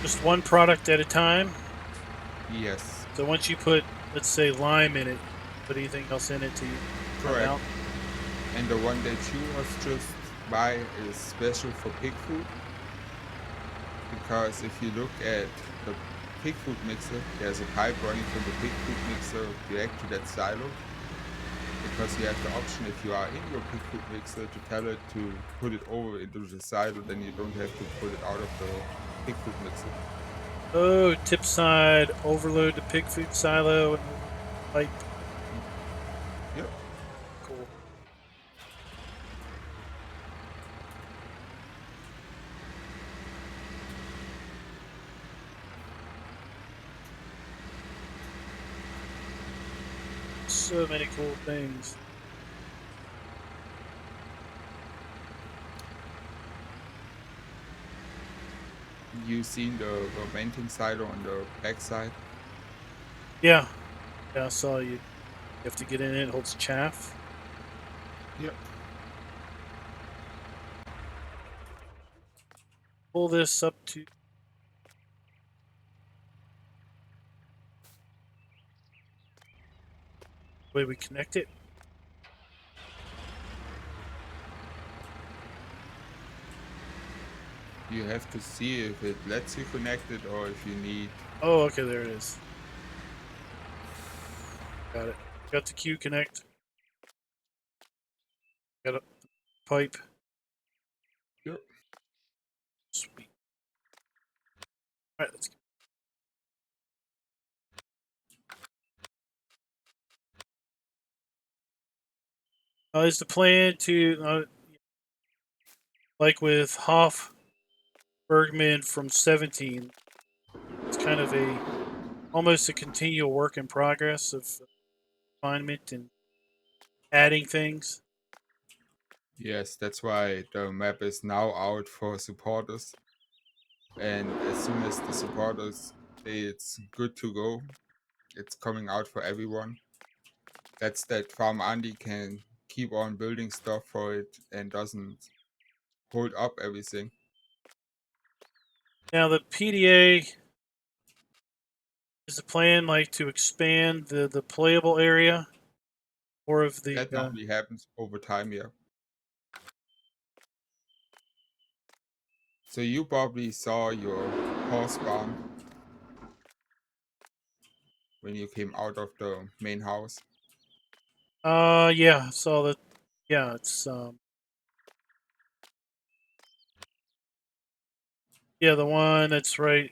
just one product at a time?
Yes.
So once you put, let's say, lime in it, put anything else in it to run
Correct.
out?
And the one that you was just buy is special for pig food. Because if you look at the pig food mixer, there's a pipe running from the pig food mixer direct to that silo. Because you have the option, if you are in your pig food mixer, to tell it to put it over into the silo, then you don't have to pull it out of the pig food mixer.
Oh, tip side, overload the pig food silo and pipe.
Yep.
Cool. So many cool things.
You seen the venting silo on the back side?
Yeah. Yeah, I saw you. You have to get in it. It holds chaff.
Yep.
Pull this up to. Way we connect it.
You have to see if it lets you connect it or if you need.
Oh, okay, there it is. Got it. Got the Q connect. Got a pipe.
Yep.
Sweet. All right, let's go. Is the plan to, like with Hof Bergmann from 17, it's kind of almost a continual work in progress of refinement and adding things.
Yes, that's why the map is now out for supporters. And as soon as the supporters say it's good to go, it's coming out for everyone. That's that Farm Andy can keep on building stuff for it and doesn't hold up everything.
Now the PDA, is the plan like to expand the playable area, or of the
That normally happens over time, yeah. So you probably saw your horse barn when you came out of the main house.
yeah, I saw that. Yeah, it's yeah, the one that's right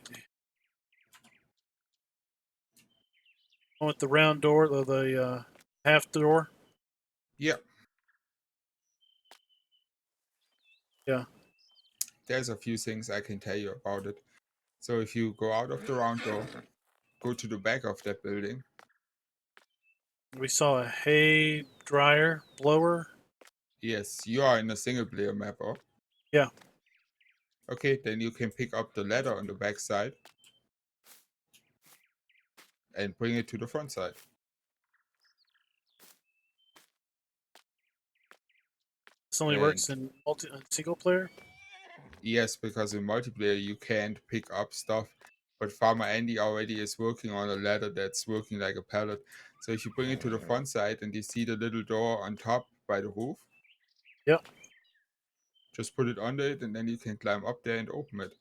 with the round door, the half door.
Yeah,
Yeah,
there's a few things I can tell you about it. So if you go out of the round door, go to the back of that building.
we saw a hay dryer blower.
Yes, you are in a single player map, oh?
Yeah,
Okay, then you can pick up the ladder on the back side and bring it to the front side.
this only
And
works in single player.
yes, because in multiplayer you can't pick up stuff, but Farmer Andy already is working on a ladder that's working like a pallet. So if you bring it to the front side and you see the little door on top by the roof,
Yep.
just put it under it and then you can climb up there and open it.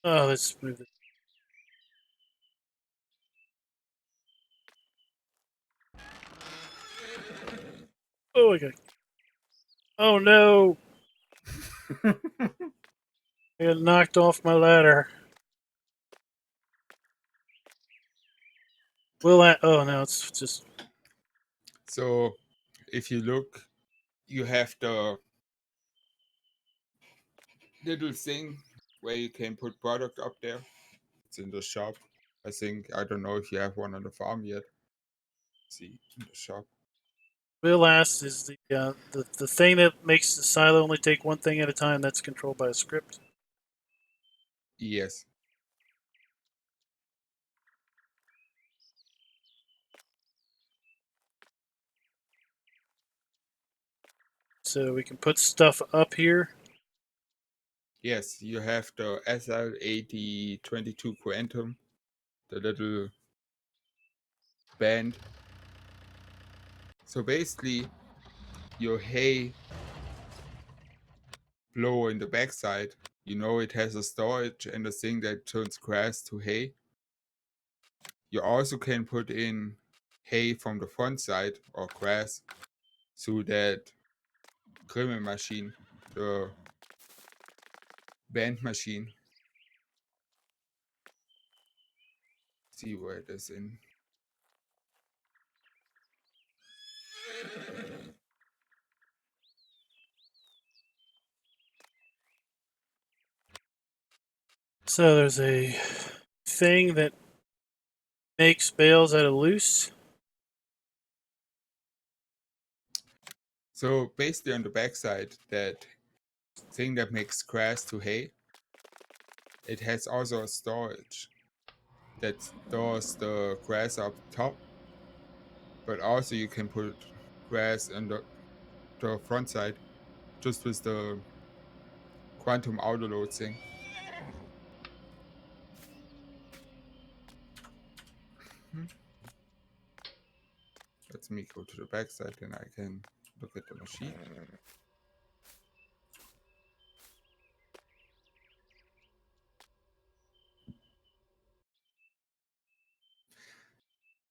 Oh, let's move it. Oh, okay. Oh no! I got knocked off my ladder. Oh no, it's just
So if you look, you have the little thing where you can put product up there. It's in the shop. I think, I don't know if you have one on the farm yet. See, in the shop.
wheel ass is the thing that makes the silo only take one thing at a time. That's controlled by a script.
Yes.
So we can put stuff up here.
Yes, you have the SL8022 Quantum, the little band. So basically, your hay blower in the backside, you know it has a storage and a thing that turns grass to hay. You also can put in hay from the front side or grass through that trimming machine, the band machine. See where it is in.
So there's a thing that makes bales out of loose.
So basically on the backside, that thing that makes grass to hay, it has also a storage that stores the grass up top, but also you can put grass on the front side just with the quantum auto load thing. Let me go to the back side and I can look at the machine.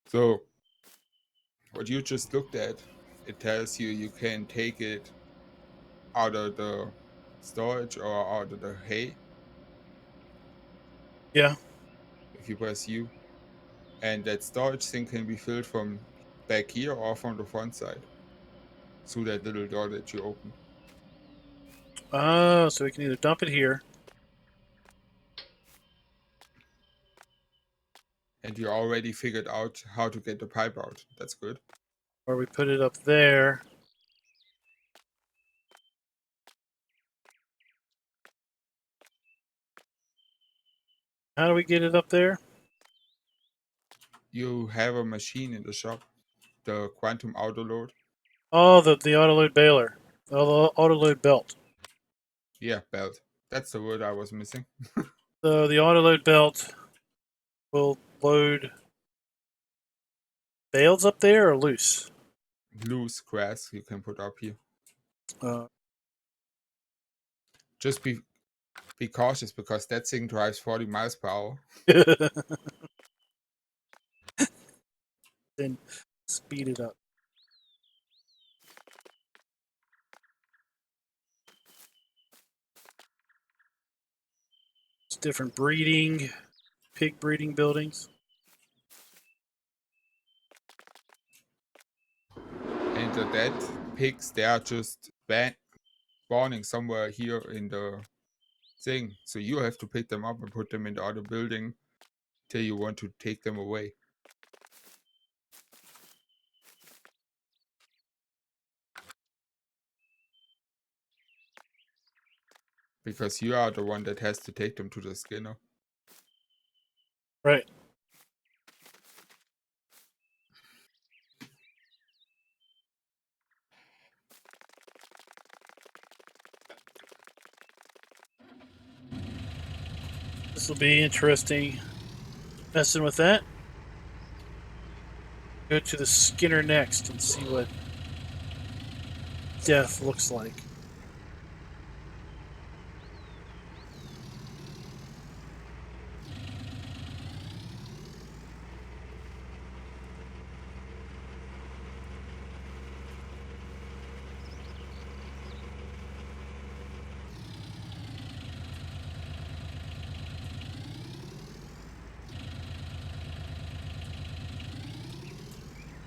So what you just looked at, it tells you you can take it out of the storage or out of the hay
Yeah.
if you press U. And that storage thing can be filled from back here or from the front side through that little door that you opened.
Oh, so we can either dump it here.
And you already figured out how to get the pipe out. That's good.
Or we put it up there. How do we get it up there?
You have a machine in the shop, the quantum autoload.
Oh, the autoload baler. The autoload belt.
Yeah, belt. That's the word I was missing.
So the autoload belt will load bales up there or loose?
Loose grass you can put up here.
Uh,
Just be cautious because that thing drives 40 miles per hour.
then speed it up. It's different breeding, pig breeding buildings.
And the dead pigs, they are just spawning somewhere here in the thing. So you have to pick them up and put them in the other building till you want to take them away. Because you are the one that has to take them to the skinner.
Right. This will be interesting. Messing with that. Go to the Skinner next and see what death looks like.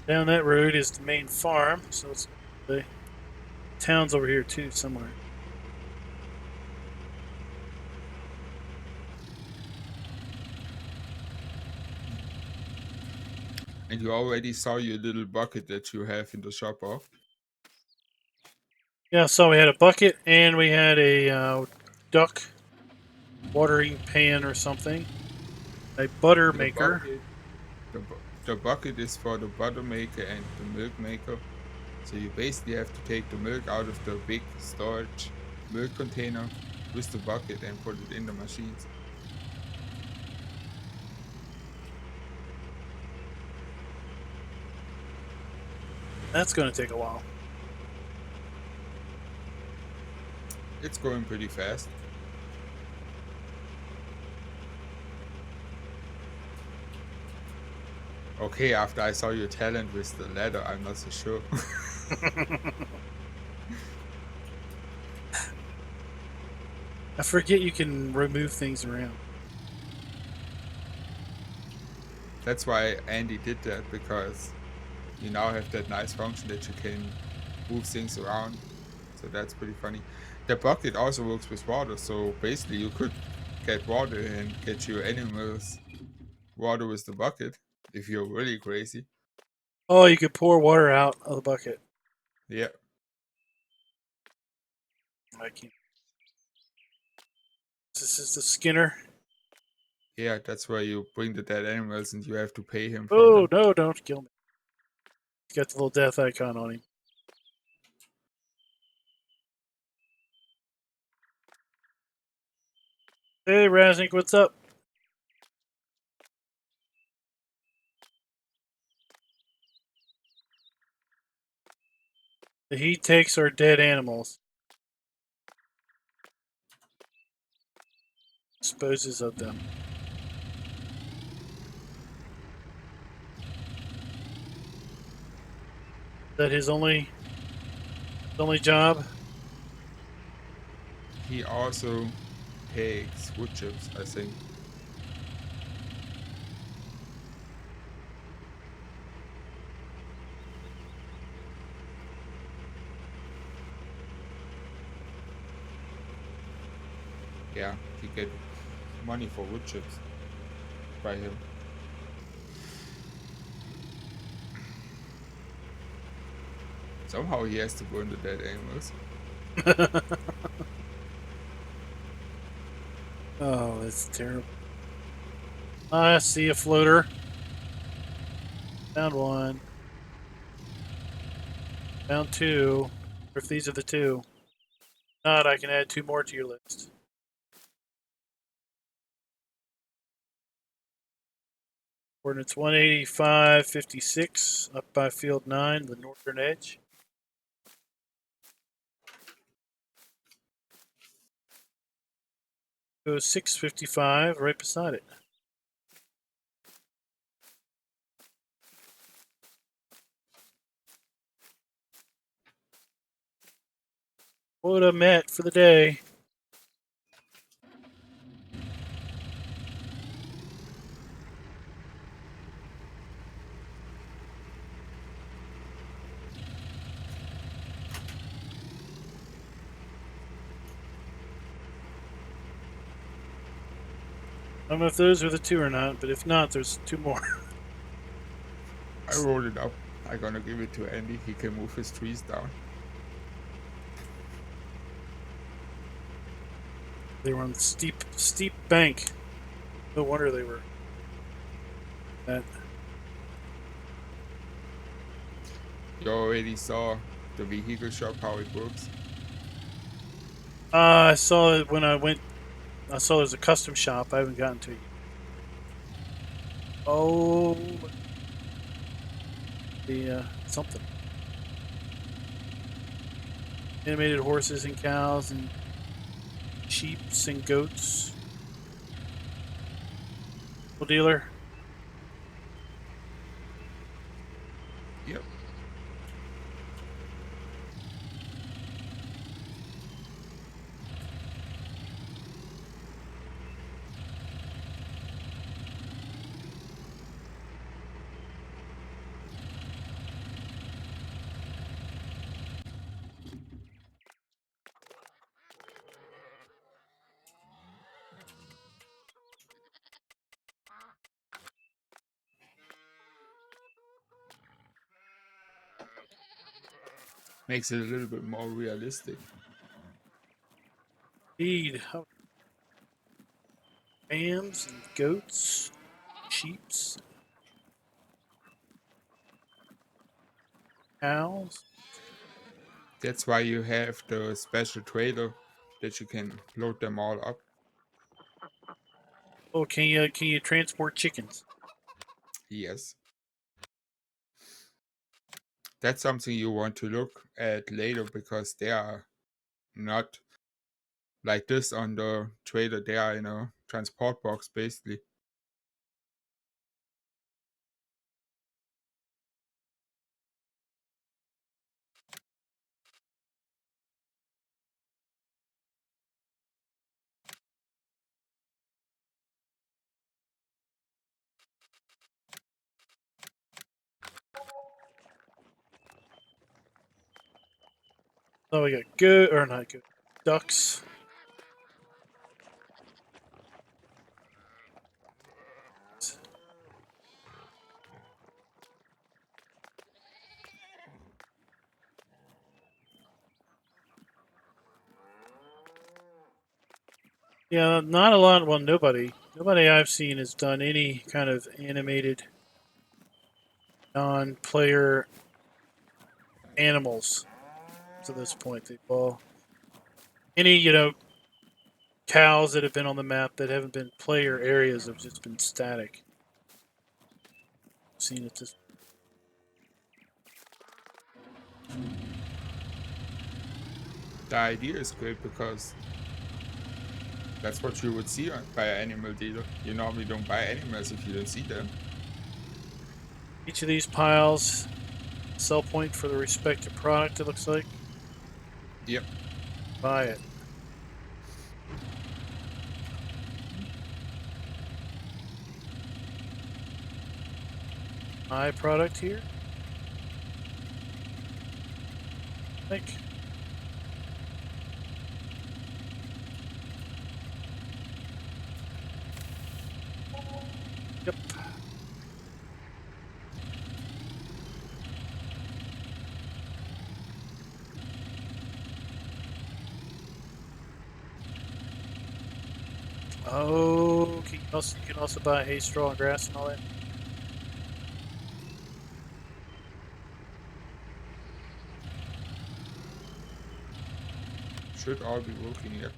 Down that road is the main farm, so it's the town's over here too somewhere.
And you already saw your little bucket that you have in the shop off.
Yeah, so we had a bucket and we had a duck watering pan or something. A butter
The
maker.
bucket, the bucket is for the butter maker and the milk maker. So you basically have to take the milk out of the big storage milk container with the bucket and put it in the machines.
That's going to take a while.
It's going pretty fast. Okay, after I saw your talent with the ladder, I'm not so sure.
I forget you can remove things around.
That's why Andy did that, because you now have that nice function that you can move things around. So that's pretty funny. The bucket also works with water, so basically you could get water and get your animals water with the bucket if you're really crazy.
Oh, you could pour water out of the bucket.
Yeah.
I can't. This is the Skinner.
Yeah, that's where you bring the dead animals and you have to pay him for
Oh,
them.
no, don't kill me. He's got the little death icon on him. Hey, Raznik, what's up? The heat takes our dead animals. Disposes of them. Is that his only job?
He also takes wood chips, I think. Yeah, he get money for wood chips by him. Somehow he has to go into dead animals.
Oh, that's terrible. I see a floater. Found one. Found two. If these are the two. Not, I can add two more to your list. Coordinates 185.56 up by field 9, the northern edge. Goes 655 right beside it. Quota met for the day. I don't know if those are the two or not, but if not, there's two more.
I rolled it up. I'm gonna give it to Andy. He can move his trees down.
They were on the steep bank. No wonder they were. That.
You already saw the vehicle shop, how it works.
I saw it when I went. I saw there's a custom shop. I haven't gotten to it yet. Oh, the something. Animated horses and cows and sheeps and goats. Dealer.
Yep. Makes it a little bit more realistic.
Feed rams and goats, sheeps, cows.
That's why you have the special trailer that you can load them all up.
Oh, can you transport chickens?
Yes. That's something you want to look at later because they are not like this on the trailer. They are in a transport box basically.
Oh, we got goat or not goat, ducks. Yeah, not a lot. Well, nobody I've seen has done any kind of animated non-player animals to this point. They've all any cows that have been on the map that haven't been player areas have just been static. I've seen it just.
The idea is great because that's what you would see by an animal dealer. You normally don't buy animals if you don't see them.
Each of these piles, sell point for the respective product, it looks like.
Yep.
Buy it. My product here. Like. Oh, you can also buy hay, straw, and grass and all that.
Should all be working here.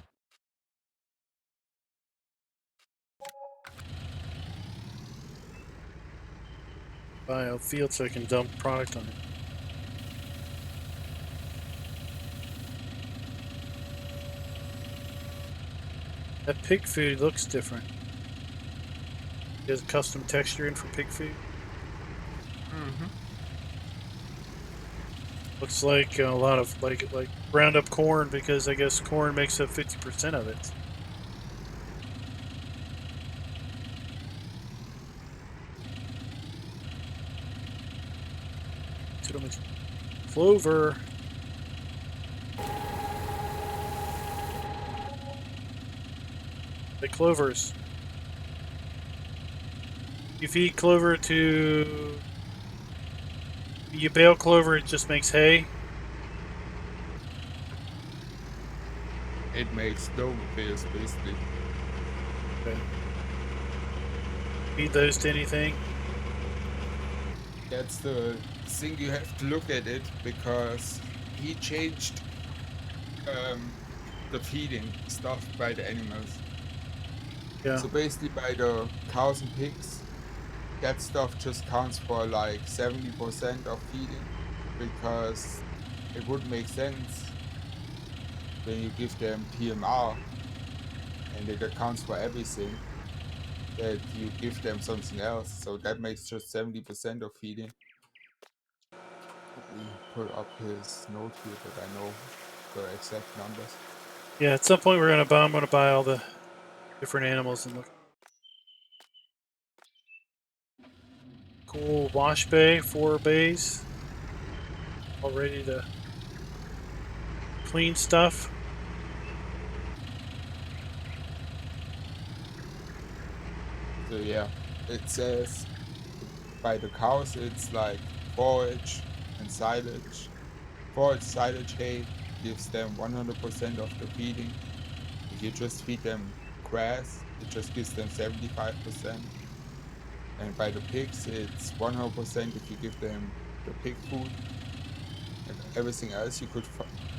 Buy a field so I can dump product on it. That pig food looks different. There's a custom texture in for pig food.
Mm-hmm.
Looks like a lot of like ground up corn because I guess corn makes up 50% of it. Clover. The clovers. You feed clover to. You bale clover, it just makes hay.
It makes no bales basically.
Okay. Feed those to anything.
That's the thing, you have to look at it because he changed um, the feeding stuff by the animals.
Yeah.
So basically, by the cows and pigs, that stuff just counts for like 70% of feeding because it would make sense when you give them PMR and it accounts for everything that you give them something else. So that makes just 70% of feeding. Let me pull up his note here that I know the exact numbers.
Yeah, at some point I'm gonna buy all the different animals and look. Cool wash bay, 4 bays. All ready to clean stuff.
So yeah, it says by the cows it's like forage and silage. Forage, silage, hay gives them 100% of the feeding. If you just feed them grass, it just gives them 75%. And by the pigs, it's 100% if you give them the pig food. And everything else you could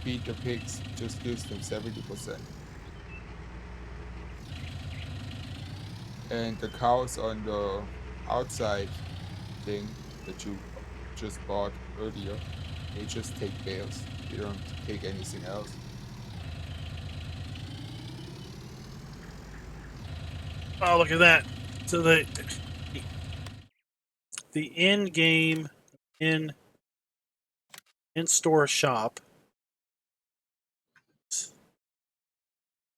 feed the pigs just gives them 70%. And the cows on the outside thing that you just bought earlier, they just take bales. They don't take anything else.
Oh, look at that. So the in-game in-store shop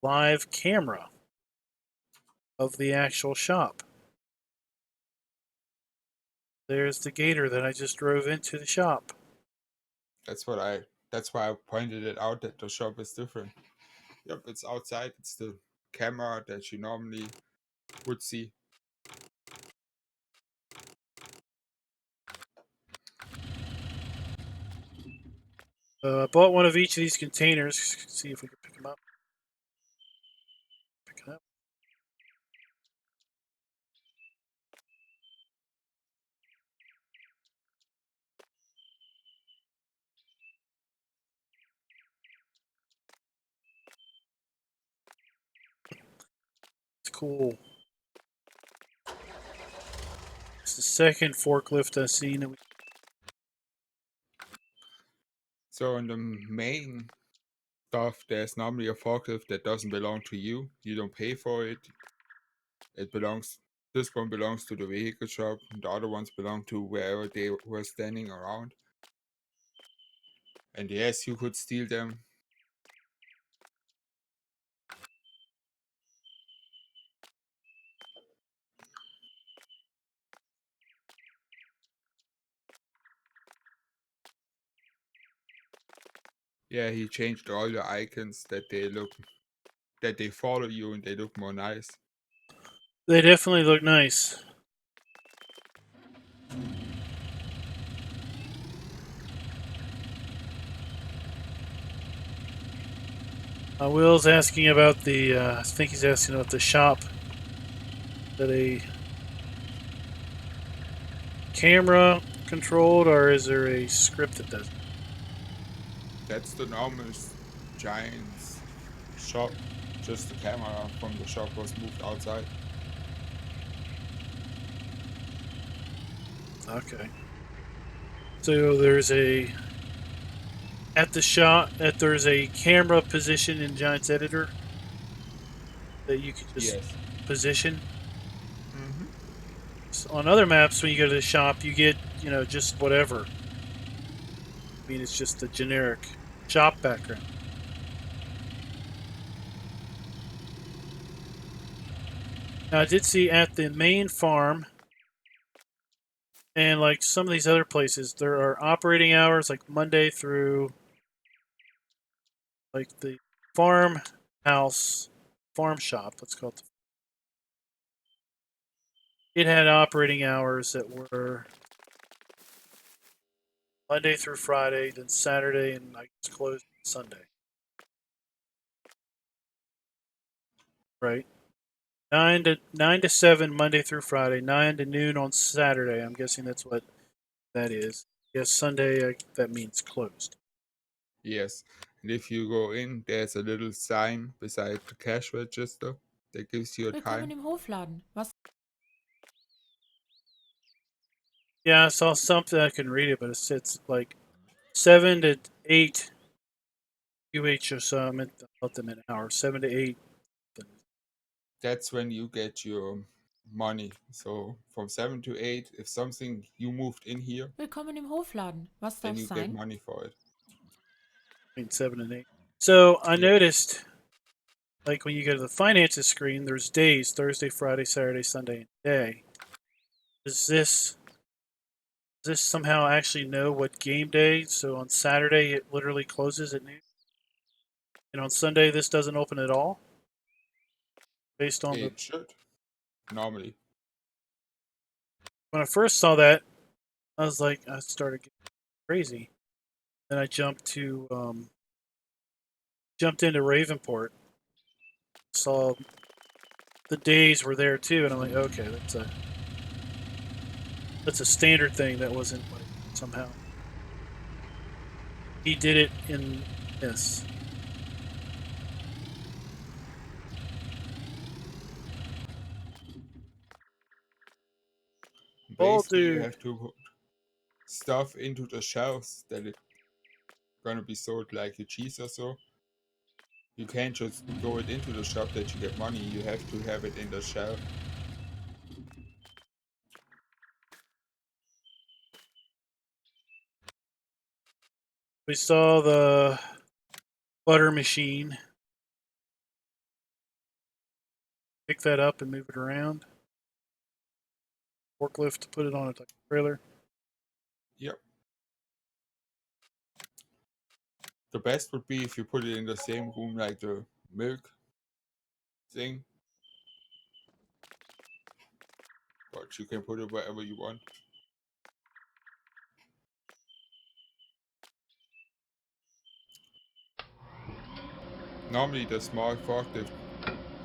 live camera of the actual shop. There's the gator that I just drove into the shop.
That's what I. That's why I pointed it out that the shop is different. Yep, it's outside. It's the camera that you normally would see.
I bought one of each of these containers. See if we can pick them up. Pick it up. It's cool. It's the second forklift I've seen.
So in the main stuff, there's normally a forklift that doesn't belong to you. You don't pay for it. It belongs. This one belongs to the vehicle shop. The other ones belong to wherever they were standing around. And yes, you could steal them. Yeah, he changed all the icons that they follow you and they look more nice.
They definitely look nice. Will's asking about the. I think he's asking about the shop. That a camera controlled, or is there a script that does it?
That's the normal Giants shop. Just the camera from the shop was moved outside.
Okay. So there's a at the shop that there's a camera position in Giants Editor that you could just
Yes.
position.
Mm-hmm.
So on other maps, when you go to the shop, you get just whatever. I mean, it's just a generic shop background. Now I did see at the main farm and like some of these other places, there are operating hours like Monday through like the farmhouse farm shop. Let's call it. It had operating hours that were Monday through Friday, then Saturday, and I guess closed Sunday. Right, 9 to 7 Monday through Friday, 9 to noon on Saturday. I'm guessing that's what that is. Yes, Sunday that means closed.
Yes. And if you go in, there's a little sign beside the cash register that gives you a
Willkommen
time.
im Hofladen. Was
Yeah, I saw something. I couldn't read it, but it's like 7 to 8 UH or so. I meant about them an hour. 7 to 8.
That's when you get your money. So from 7 to 8, if something you moved in here,
Willkommen im Hofladen. Was
then
darf
you get
sein?
money for it.
Between 7 and 8. So I
Yeah.
noticed, like when you go to the finances screen, there's days: Thursday, Friday, Saturday, Sunday, and day. Does this somehow actually know what game day? So on Saturday it literally closes at noon, and on Sunday this doesn't open at all, based on the.
It should, normally.
When I first saw that, I was like, I started getting crazy. Then I jumped into Ravenport, saw the days were there too, and I'm like, okay, that's a standard thing. That wasn't like somehow he did it in this. Oh,
Basically, you
dude.
have to put stuff into the shelves that it's gonna be sold like a cheese or so. You can't just throw it into the shop that you get money. You have to have it in the shelf.
We saw the butter machine. Pick that up and move it around. Forklift to put it on a trailer.
Yep. The best would be if you put it in the same room like the milk thing, but you can put it wherever you want. Normally, the small forklift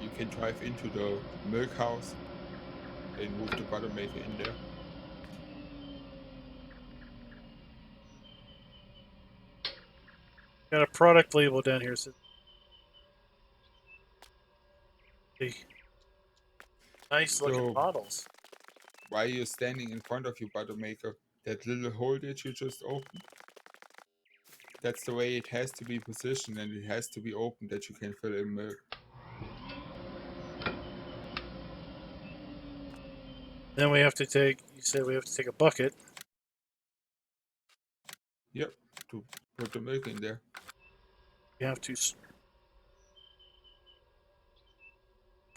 you can drive into the milk house and move the butter maker in there.
Got a product label down here. Says nice looking
So
bottles.
while you're standing in front of your butter maker, that little hole that you just opened, that's the way it has to be positioned, and it has to be open that you can fill in milk.
Then we have to take. You said we have to take a bucket.
Yep, to put the milk in there.
We have to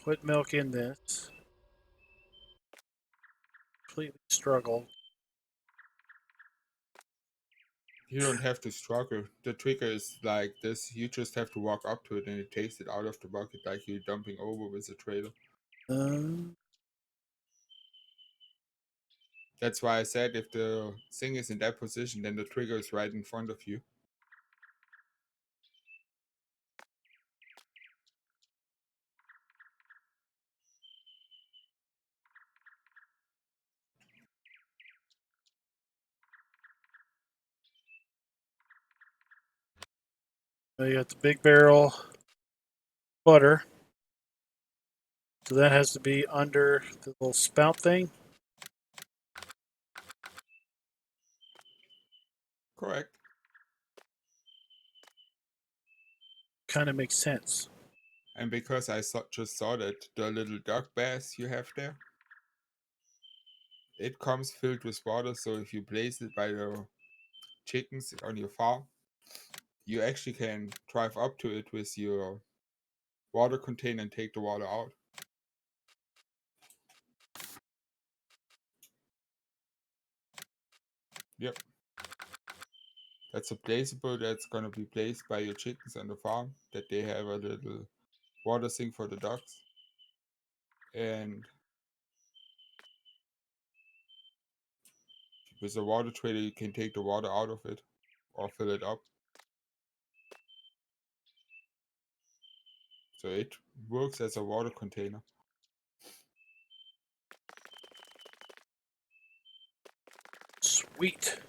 put milk in this. Completely struggle.
You don't have to struggle. The trigger is like this. You just have to walk up to it and it takes it out of the bucket like you're dumping over with a trailer.
Um,
That's why I said if the thing is in that position, then the trigger is right in front of you.
You got the big barrel butter. So that has to be under the little spout thing.
Correct.
Kind of makes sense.
And because I just saw that the little duck bass you have there, it comes filled with water. So if you place it by the chickens on your farm, you actually can drive up to it with your water container and take the water out. Yep. That's a placeable that's going to be placed by your chickens on the farm, that they have a little water sink for the ducks. And with a water trailer, you can take the water out of it or fill it up. So it works as a water container.
Sweet.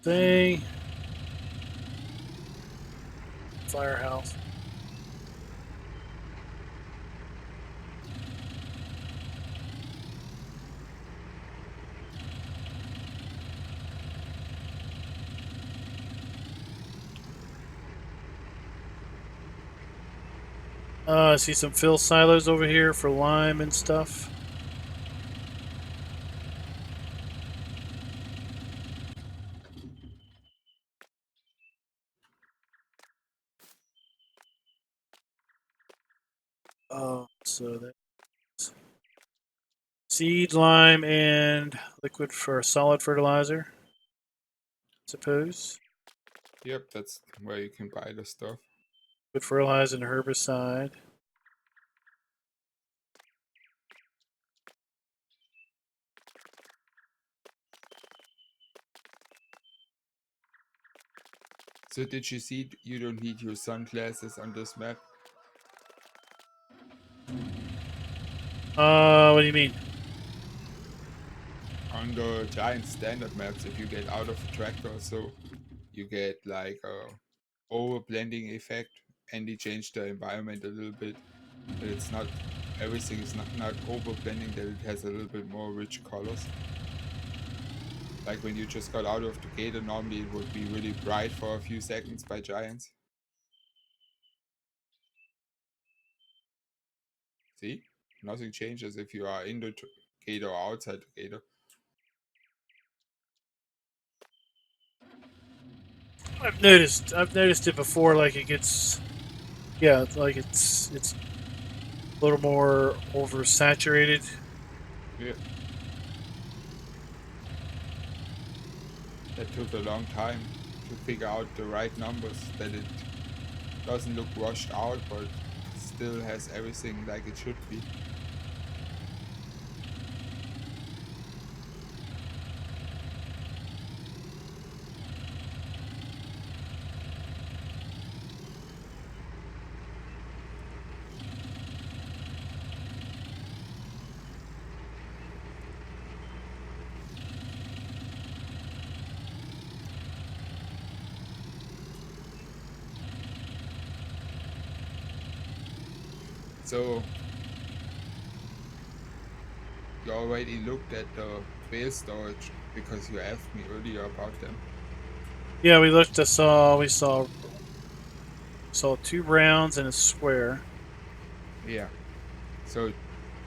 Thing. Firehouse. I see some fill silos over here for lime and stuff. Oh, so that's seed, lime, and liquid for solid fertilizer, I suppose.
Yep, that's where you can buy the stuff.
Liquid fertilizer and herbicide.
So did you see you don't need your sunglasses on this map?
What do you mean?
On the giant standard maps, if you get out of a tractor or so, you get like a over blending effect, and they change the environment a little bit. But it's not, everything is not over blending, that it has a little bit more rich colors. Like when you just got out of the gator, normally it would be really bright for a few seconds by giants. See? Nothing changes if you are in the gator or outside the gator.
I've noticed it before. Like it gets, yeah, like it's a little more oversaturated.
Yeah. That took a long time to figure out the right numbers, that it doesn't look washed out, but still has everything like it should be. So you already looked at the bale storage because you asked me earlier about them.
Yeah, we looked. We saw 2 rounds and a square.
Yeah. So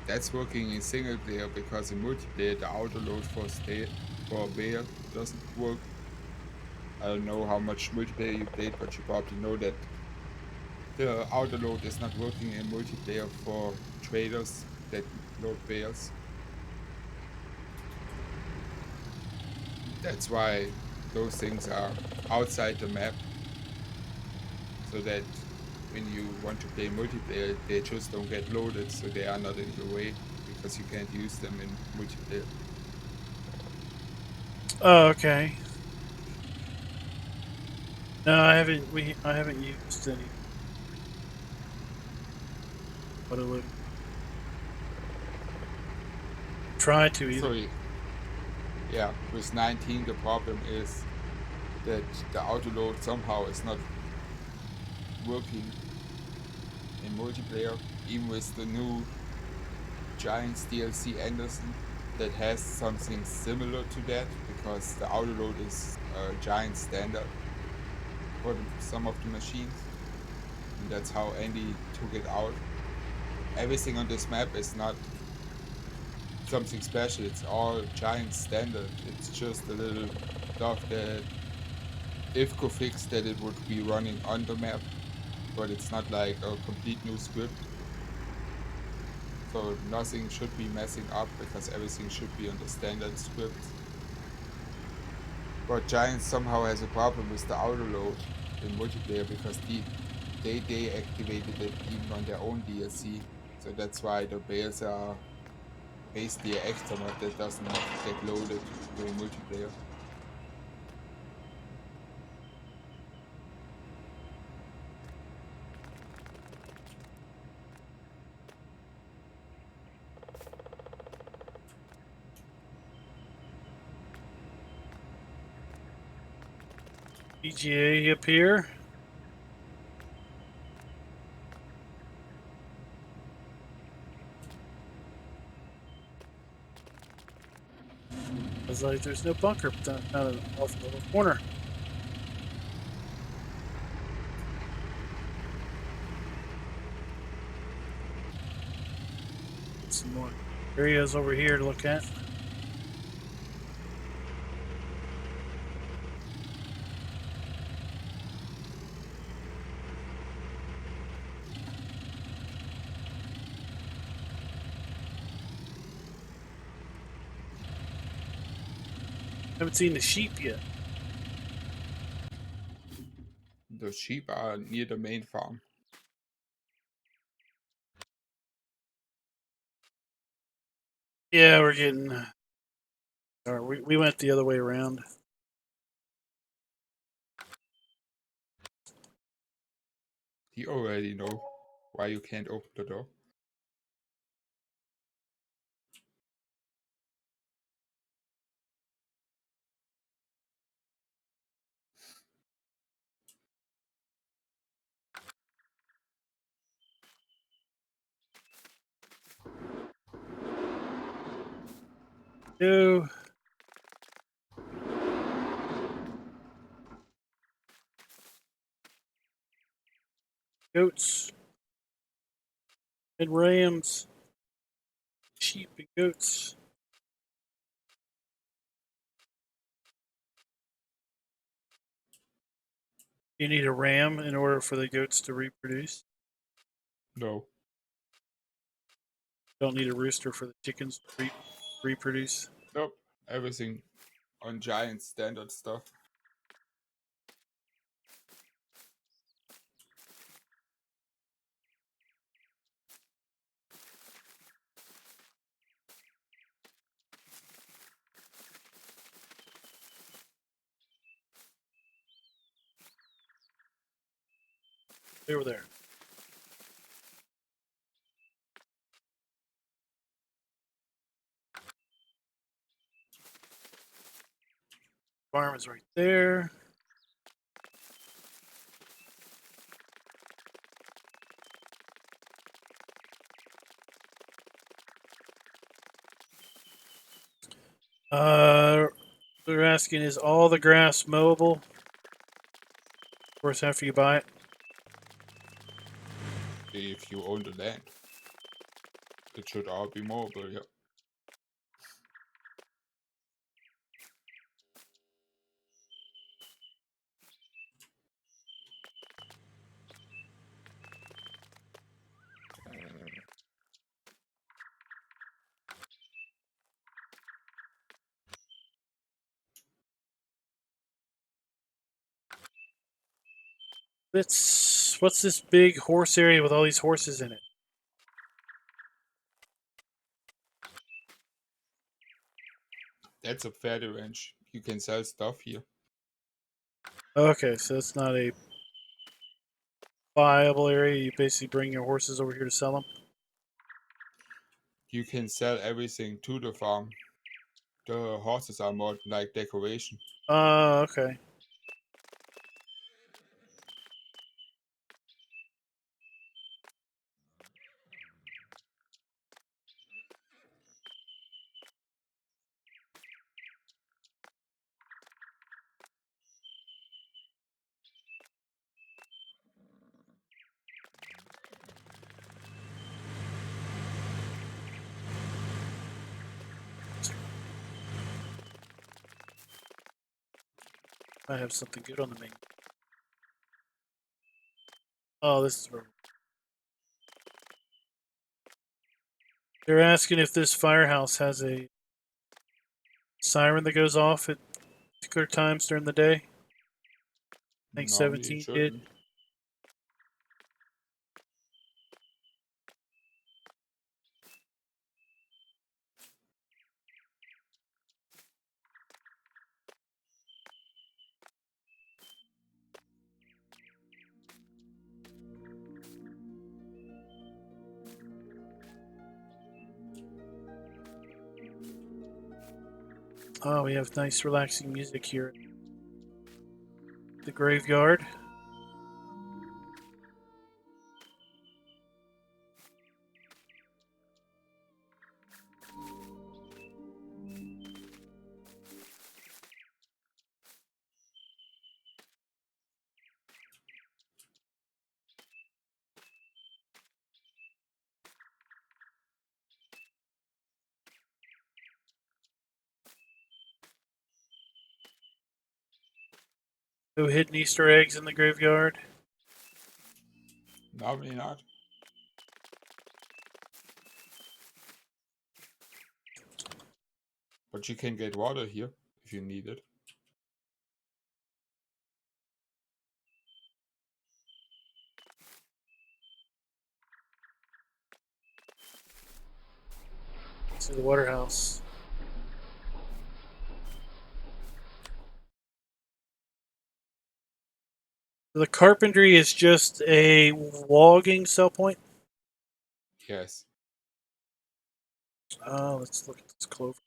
that's working in single player, because in multiplayer the auto load for bale doesn't work. I don't know how much multiplayer you played, but you probably know that the auto load is not working in multiplayer for traders that load bales. That's why those things are outside the map, so that when you want to play multiplayer, they just don't get loaded, so they are not in your way, because you can't use them in multiplayer.
Oh, okay. No, I haven't. I haven't used any. What a load. try to either.
So yeah, with 19 the problem is that the autoload somehow is not working in multiplayer, even with the new Giants DLC Anderson that has something similar to that, because the autoload is Giant standard for some of the machines, and that's how Andy took it out. Everything on this map is not something special, it's all Giant standard. It's just a little stuff that Ifco fixed that it would be running on the map, but it's not like a complete new script. So nothing should be messing up because everything should be on the standard scripts. But Giants somehow has a problem with the autoload in multiplayer because they deactivated it even on their own DLC. So that's why the bales are basically an extra mod that does not get loaded during multiplayer.
PGA up here. It's like there's no bunker down off in the little corner. Some more areas over here to look at. Haven't seen the sheep yet.
The sheep are near the main farm.
Yeah, we're getting. We went the other way around.
You already know why you can't open the door.
Two. Goats and rams. Sheep and goats. You need a ram in order for the goats to reproduce.
No.
Don't need a rooster for the chickens to reproduce.
Nope. Everything on Giant standard stuff.
They were there. Farm is right there. They're asking, is all the grass mowable? Of course, after you buy it.
If you own the land, it should all be mobile, yeah.
What's this big horse area with all these horses in it?
That's a fair range. You can sell stuff here.
Okay, so it's not a viable area. You basically bring your horses over here to sell them.
You can sell everything to the farm. The horses are more like decoration.
Okay. I have something good on the menu. Oh, this is where they're asking if this firehouse has a siren that goes off at particular times during the day. I think
Normally it
17 did.
shouldn't.
Oh, we have nice relaxing music here. The graveyard. No hidden Easter eggs in the graveyard.
Normally not. But you can get water here if you need it.
To the water house. The carpentry is just a logging sell point.
Yes.
Let's look at this Clover.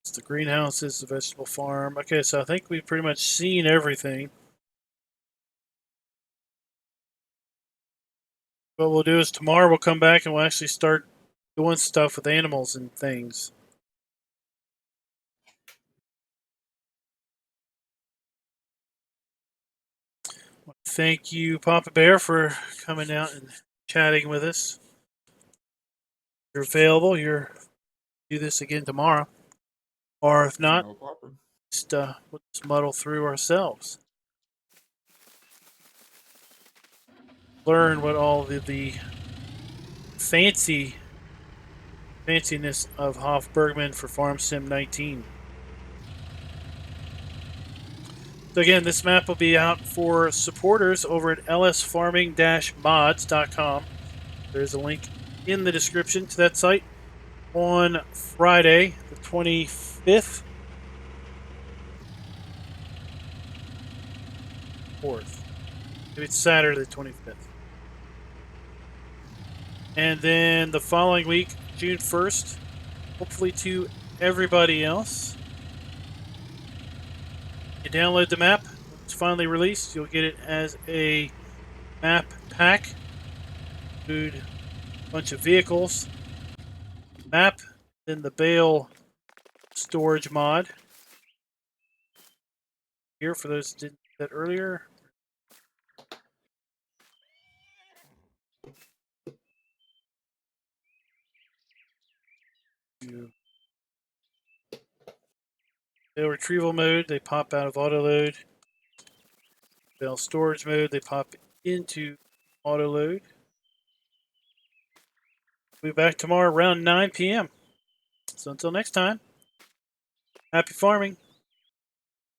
It's the greenhouses, the vegetable farm. Okay, so I think we've pretty much seen everything. What we'll do is tomorrow we'll come back and we'll actually start doing stuff with animals and things. Thank you, Papa Bear, for coming out and chatting with us. If you're available, you're do this again tomorrow. Or if not,
No problem.
we'll just muddle through ourselves. Learn what all the fanciness of Hof Bergmann for Farm Sim 19. So again, this map will be out for supporters over at lsfarming-mods.com. There's a link in the description to that site. On Friday, the 25th, 4th. Maybe it's Saturday, the 25th. And then the following week, June 1st, hopefully to everybody else. You download the map. When it's finally released, you'll get it as a map pack. Include a bunch of vehicles, map, then the bale storage mod. Here, for those that didn't do that earlier. Bale retrieval mode, they pop out of autoload. Bale storage mode, they pop into autoload. We'll be back tomorrow around 9 p.m. So until next time, happy farming.